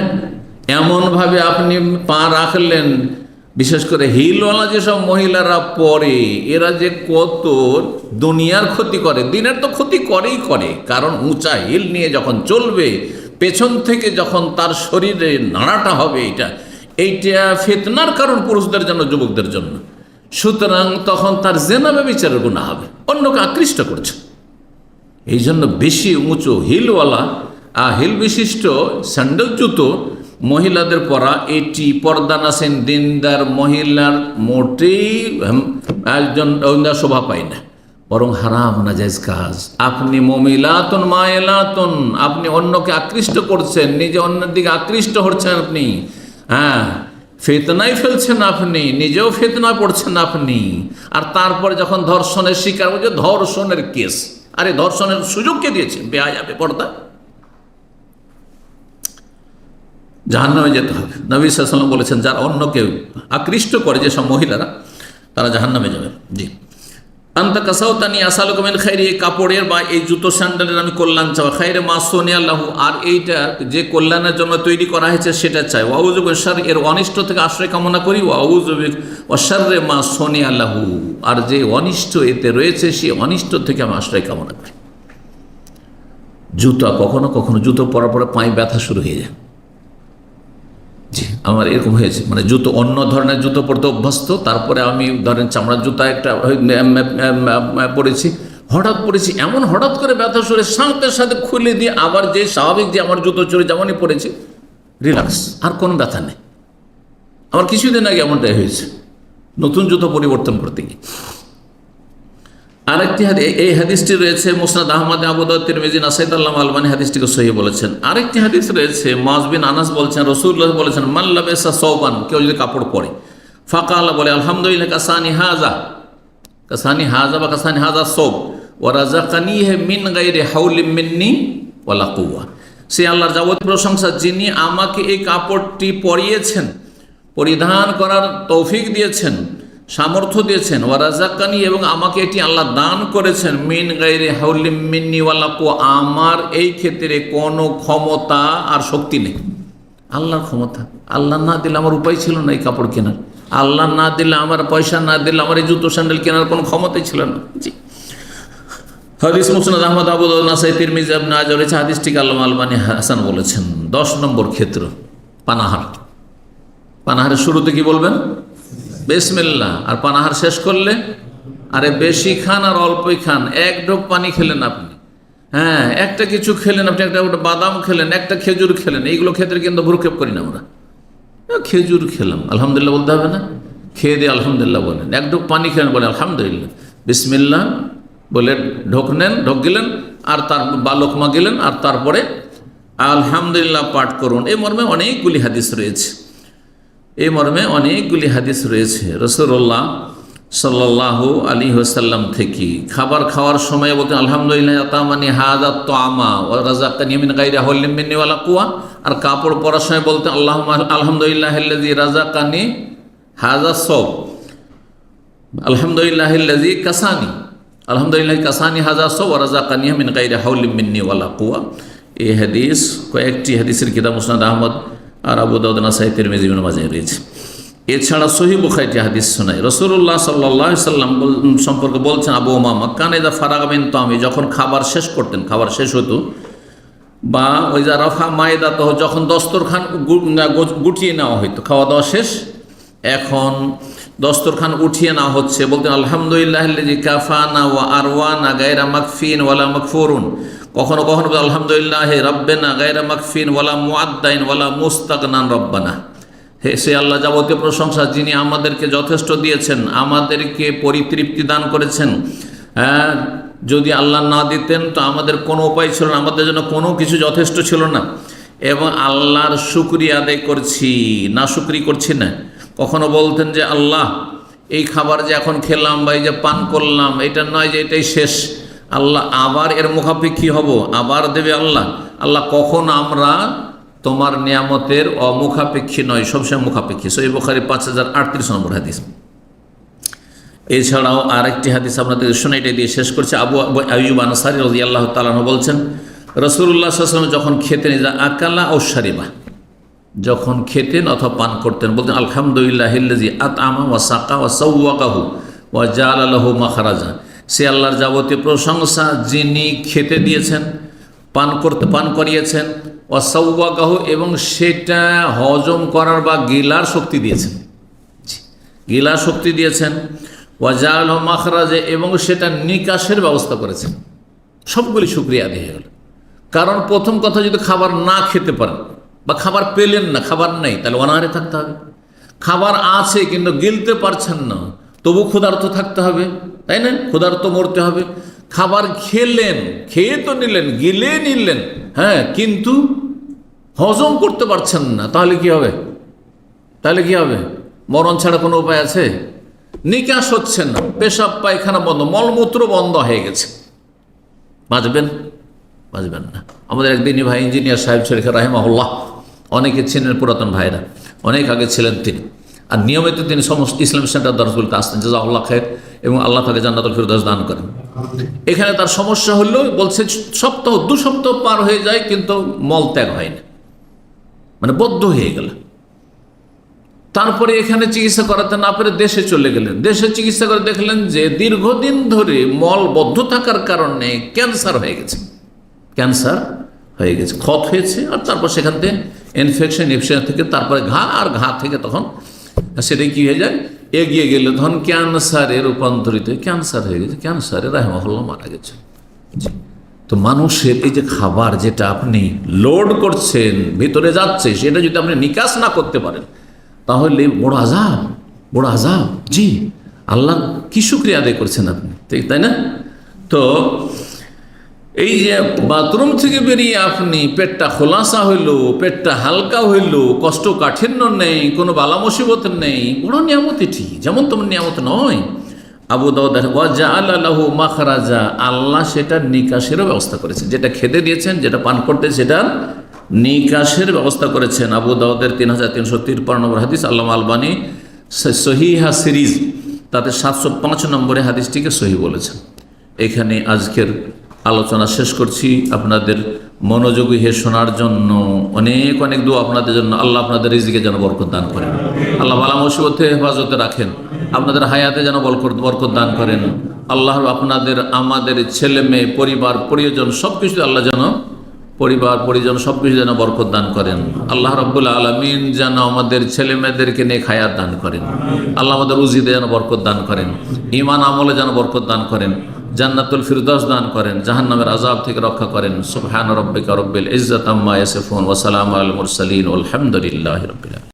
এমনভাবে আপনি পা রাখলেন, বিশেষ করে হিলওয়ালা যেসব মহিলারা পরে, এরা যে কত দুনিয়ার ক্ষতি করে, দিনের তো ক্ষতি করেই করে। কারণ উঁচা হিল নিয়ে যখন চলবে, পেছন থেকে যখন তার শরীরে নাড়াটা হবে, এইটা ফিতনার কারণ পুরুষদের জন্য, যুবকদের জন্য। সুতরাং তখন তার জেনা ব্যভিচারের গুনাহ হবে, অন্যকে আকৃষ্ট করছে। এই জন্য বেশি উঁচু হিলওয়ালা হিল বিশিষ্ট স্যান্ডেল জুতো মহিলাদের পরা, এটি পর্দানাসীন দিনদার মহিলার মোটেই একজন শোভা পায় না, বরং হারাম নাজায়েজ কাজ। আপনি মমিলাতুন মায়েলাতুন, আপনি অন্যকে আকৃষ্ট করছেন, নিজে অন্যের দিকে আকৃষ্ট হচ্ছেন আপনি। হ্যাঁ, ফিতনায় ফেলছেন আপনি, নিজেও ফিতনায় পড়ছেন আপনি। আর তারপরে যখন ধর্ষণের শিকার হচ্ছে, ধর্ষণের কেস, আরে ধর্ষণের সুযোগ কে দিয়েছেন? বেহায়া বেপরদা, জাহান্নামে যেতে হবে। নবী সাল্লাল্লাহু আলাইহি ওয়াসাল্লাম বলেছেন, যারা অন্যকে আকৃষ্ট করে যেসব মহিলারা, তারা জাহান্নামে যাবে। জি, আনতা কাসাওতানি আসআলুকা মিন খাইরি, এই কাপড়ের বা এই জুতো স্যান্ডেলের আমি কল্যাণ চাই। খাইরে মা সুনিয়া লাহু, আর এইটা যে কল্যাণের জন্য তৈরি করা হয়েছে সেটা চাই। ওয়া আউযু বিশাররি, এর অনিষ্ট থেকে আশ্রয় কামনা করি। ওয়া আউযু বিশাররি মা সুনিয়া লাহু, আর যে অনিষ্ট এতে রয়েছে সেই অনিষ্ট থেকে আমি আশ্রয় কামনা করি। জুতা কখনো কখনো জুতো পরার পরে পায়ে ব্যথা শুরু হয়ে যায়। জি, আমার এরকম হয়েছে, মানে জুতো অন্য ধরনের জুতো পরতে অভ্যস্ত, তারপরে আমি ধরেন চামড়ার জুতা একটা পরেছি, হঠাৎ করে ব্যথা শুরু, সাথে সাথে খুলে দিয়ে আবার যে স্বাভাবিক যে আমার জুতো চলে যেমনই পরেছি, রিল্যাক্স, আর কোনো ব্যথা নেই। আমার কিছুদিন আগে এমনটাই হয়েছে, নতুন জুতো পরিবর্তন করতে গিয়ে। আরেকটি এই হাদিসটি রয়েছে মুসনাদ আহমদ, আবু দাউদ, তিরমিজি, নাসাঈ, আল্লামা আলবানী হাদিসটিকে সহিহ বলেছেন। আরেকটি হাদিস রয়েছে, মুআয বিন আনাস বলছেন, রাসূলুল্লাহ বলেছেন, মান লাবাসা সাওবান, কেউ যদি কাপড় পরে, ফাকালা বলে আলহামদুলিল্লাহ কাসানি হাযা বা কাসানি হাযা সাওব ওয়া রাযাকানিহি মিন গায়রি হাওলিন মিন্নি ওয়ালা কুওয়া, সে আল্লাহর যাবতীয় প্রশংসা যিনি আমাকে এই কাপড়টি পরিয়েছেন, পরিধান করার তৌফিক দিয়েছেন, সামর্থ্য দিয়েছেন। ওয়া রাযাকানি, এবং আমাকে এটি আল্লাহ দান করেছেন। মিন গায়রি হাওলিম মিন্নি ওয়ালা কুওয়া, আমার এই ক্ষেত্রে কোনো ক্ষমতা আর শক্তি নেই। আল্লাহর ক্ষমতা, আল্লাহ না দিলে আমার উপায় ছিল না এই কাপড় কেনার, আল্লাহ না দিলে আমার পয়সা না দিলে আমার এই জুতো স্যান্ডেল কেনার কোনো ক্ষমতাই ছিল না। জি, হাদিস মুসনাদ আহমদ, আবু দাউদ, নাসাই, তিরমিজি, ইবনে মাজাহ রয়েছে। হাদিসটিকে আল্লামা আলবানী হাসান বলেছেন। 10 নম্বর ক্ষেত্র পানাহার। পানাহারের শুরুতে কি বলবেন? বিসমিল্লাহ। আর পানাহার শেষ করলে, আরে বেশি খান আর অল্পই খান, এক ঢোক পানি খেলেন আপনি, হ্যাঁ একটা কিছু খেলেন আপনি, একটা বাদাম খেলেন, একটা খেজুর খেলেন, এইগুলো ক্ষেত্রে কিন্তু ভ্রুক্ষেপ করি না আমরা। খেজুর খেলাম, আলহামদুলিল্লাহ বলতে হবে না? খেয়ে দিয়ে আলহামদুলিল্লাহ বলেন। এক ঢোক পানি খেলেন, বলেন আলহামদুলিল্লাহ, বিসমিল্লাহ বলে ঢোক গেলেন, আর তার বা লোকমা গেলেন, আর তারপরে আলহামদুলিল্লাহ পাঠ করুন। এই মর্মে অনেকগুলি হাদিস রয়েছে। রাসূলুল্লাহ সাল্লাল্লাহু আলাইহি ওয়াসাল্লাম থেকে খাবার খাওয়ার সময় বলতেন আলহামদুলিল্লাহ আতামানি হাযা তাআমা ওয়া রাযাকানি মিন গায়রি হাওলিন মিন্নি ওয়ালা কুওয়া। আর কাপড় পরার সময় বলতেন আলহামদুলিল্লাহিল্লাযী রাযাকানি হাযা সাওব, আলহামদুলিল্লাহিল্লাযী কাসানি, আলহামদুলিল্লাহ কাসানি হাযা সাওব ওয়া রাযাকানি মিন গায়রি হাওলিন মিন্নি ওয়ালা কুওয়া। এই হাদিস কয়েকটি হাদিসের কিতাব মুসনাদ আহমদ আর আবু দাউদ, নাসাই, তিরমিজি, ইবনে মাজাহ রয়েছে। এছাড়া সহিহ বুখারীতে হাদিস শোনায়। রাসূলুল্লাহ সাল্লাল্লাহু আলাইহি সাল্লাম সম্পর্কে বলছেন, আবু উমামা কানা ইযা ফারাগা মিন তাআমি, যখন খাবার শেষ করতেন, খাবার শেষ হতো, বা ওই যা রাফা মায়দাত, যখন দস্তরখান গুটিয়ে নেওয়া হইতো, খাওয়া দাওয়া শেষ, এখন দস্তরখান উঠিয়ে নেওয়া হচ্ছে, বলতেন আলহামদুলিল্লাহিল্লাযী কাফানা ওয়া আরওয়ানা গায়রা মাকফিন ওয়ালা মাকফুরুন। কখনো কখনো আলহামদুলিল্লাহি রাব্বিনা গায়রা মাকফিন ওয়ালা মুআদ্দাইন ওয়ালা মুস্তাগনান রব্বানা। হে সে আল্লাহ যাবতীয় প্রশংসা, যিনি আমাদেরকে যথেষ্ট দিয়েছেন, আমাদেরকে পরিতৃপ্তি দান করেছেন। হ্যাঁ, যদি আল্লাহ না দিতেন তো আমাদের কোনো উপায় ছিল না, আমাদের জন্য কোনো কিছু যথেষ্ট ছিল না। এবং আল্লাহর শুকরিয়া আদায় করছি, না শুকরি করছি না। কখনো বলতেন যে আল্লাহ এই খাবার যে এখন খেলাম বা এই যে পান করলাম, এটা নয় যে এটাই শেষ, আল্লাহ আবার এর মুখাপেক্ষী হব, আবার দেবে আল্লাহ। আল্লাহ কখন আমরা তোমার নিয়ামতের অমুখাপেক্ষী নয়, সবসময় মুখাপেক্ষী। সহিহ বুখারী 5038 নম্বর হাদিস। এছাড়াও আরেকটি হাদিস আপনাদের শোনাইটা দিয়ে শেষ করছে। আবু আইয়ুব আনসারী রাদিয়াল্লাহু তাআলা আনহু বলছেন, রাসূলুল্লাহ সাল্লাল্লাহু আলাইহি ওয়াসাল্লাম যখন খেতেন, ইযা আকালা ও শারিবা, যখন খেতেন অথবা পান করতেন, বলতেন আলহামদুলিল্লাহিল্লাযী আতআমা ওয়া সাকা ওয়া সাওয়াকাহু ওয়া জাআলা লাহু মাখরাজা। সে আল্লাহর যাবতীয় প্রশংসা, যিনি খেতে দিয়েছেন, পান করিয়েছেন, ওয়া সাওয়াকাহু, এবং সেটা হজম করার বা গিলার শক্তি দিয়েছেন, গিলার শক্তি দিয়েছেন, ওয়া জাআলা লাহু মাখরাজা, এবং সেটা নিকাশের ব্যবস্থা করেছেন। সবগুলি শুকরিয়া আদায় হয়ে গেল। কারণ প্রথম কথা, যদি খাবার না খেতে পারেন বা খাবার পেলেন না, খাবার নেই, তাহলে অনাহারে থাকতে হবে। খাবার আছে কিন্তু গিলতে পারছেন না, তবু ক্ষুধার্ত থাকতে হবে, তাই না? ক্ষুধার্ত মরতে হবে। খাবার খেয়ে তো নিলেন, গিলে নিলেন, হ্যাঁ, কিন্তু হজম করতে পারছেন না, তাহলে কি হবে? মরণ ছাড়া কোনো উপায় আছে? নিকাশ হচ্ছে না, পেশাব পায়খানা বন্ধ, মলমূত্র বন্ধ হয়ে গেছে, বাঁচবেন না। আমাদের একদিনই ভাই ইঞ্জিনিয়ার সাহেব শরীফ রাহিমাহুল্লাহ, অনেকে ছিলেন পুরাতন ভাইরা, অনেক আগে ছিলেন তিনি, আর নিয়মিত তিনি সমস্ত ইসলাম সেন্টার দরজগুলিতে আসতেন, জাযাকাল্লাহ খায়র, এবং আল্লাহ তাকে জান্নাতুল ফিরদাউস দান করেন। এখানে তার সমস্যা হলো, বলছে 2 সপ্তাহ পার হয়ে যায় কিন্তু মল ত্যাগ হয় না, মানে বদ্ধ হয়ে গেল। তারপরে এখানে চিকিৎসা করাতে না পেরে দেশে চলে গেলেন। দেশে চিকিৎসা করে দেখলেন যে দীর্ঘদিন ধরে মল বদ্ধ থাকার কারণে ক্যান্সার হয়ে গেছে, ক্ষত হয়েছে, আর তারপর সেখান থেকে ইনফেকশন থেকে তারপরে ঘা থেকে তখন সেটাই কী হয়ে যায়, এগিয়ে গেলে তখন ক্যান্সারে রূপান্তরিত হয়ে ক্যান্সার হয়ে গেছে, ক্যান্সারে রাহিমাহুল্লাহ মারা গেছে। তো মানুষের এই যে খাবার যেটা আপনি লোড করছেন, ভিতরে যাচ্ছে, সেটা যদি আপনি নিকাশ না করতে পারেন, তাহলে বড় আযাব। জি, আল্লাহ কি শুকরিয়া আদায় করছেন আপনি, তাই না? তো এই যে বাথরুম থেকে বেরিয়ে আপনি পেটটা খোলাসা হইল, পেটটা হালকা হইল, কষ্ট কাঠিন্য নেই, কোনো বালা মুসিবত নেই, বড় নিয়ামত এটি, যেমন তোমার নিয়ামত নয়। আবু দাউদ ওয়া জাআলা লাহু মাখরাজা, আল্লাহ সেটা নিকাশেরও ব্যবস্থা করেছেন, যেটা খেতে দিয়েছেন, যেটা পান করতে সেটার নিকাশের ব্যবস্থা করেছেন। আবু দাউদের 3353 নম্বর হাদিস, আল্লামা আলবানী সহিহা সিরিজ তাতে 705 নম্বরে হাদিসটিকে সহি বলেছেন। এখানে আজকের আলোচনা শেষ করছি। আপনাদের মনোযোগী হয়ে শোনার জন্য অনেক অনেক দোয়া আপনাদের জন্য। আল্লাহ আপনাদের রিজিকে যেন বরকত দান করেন, আল্লাহ বালা মুসিবতে হেফাজতে রাখেন, আপনাদের হায়াতে যেন বরকত দান করেন। আল্লাহ আপনাদের, আমাদের ছেলে মেয়ে, পরিবার পরিজন সব কিছু আল্লাহ যেন, পরিবার পরিজন সব কিছু যেন বরকত দান করেন। আল্লাহ রাব্বুল আলামিন যেন আমাদের ছেলে মেয়েদেরকে নেক হায়াত দান করেন। আল্লাহ আমাদের রুজিতে যেন বরকত দান করেন, ঈমান আমলে যেন বরকত দান করেন, জান্নাতুল ফিরদাউস দান করেন, জাহান্নামের আযাব থেকে রক্ষা করেন। সুবহান রাব্বিকা রব্বিল ইজ্জাতি আম্মা ইয়াসিফুন ওয়া সালামুন আলাল মুরসালিন ওয়ালহামদুলিল্লাহি রাব্বিল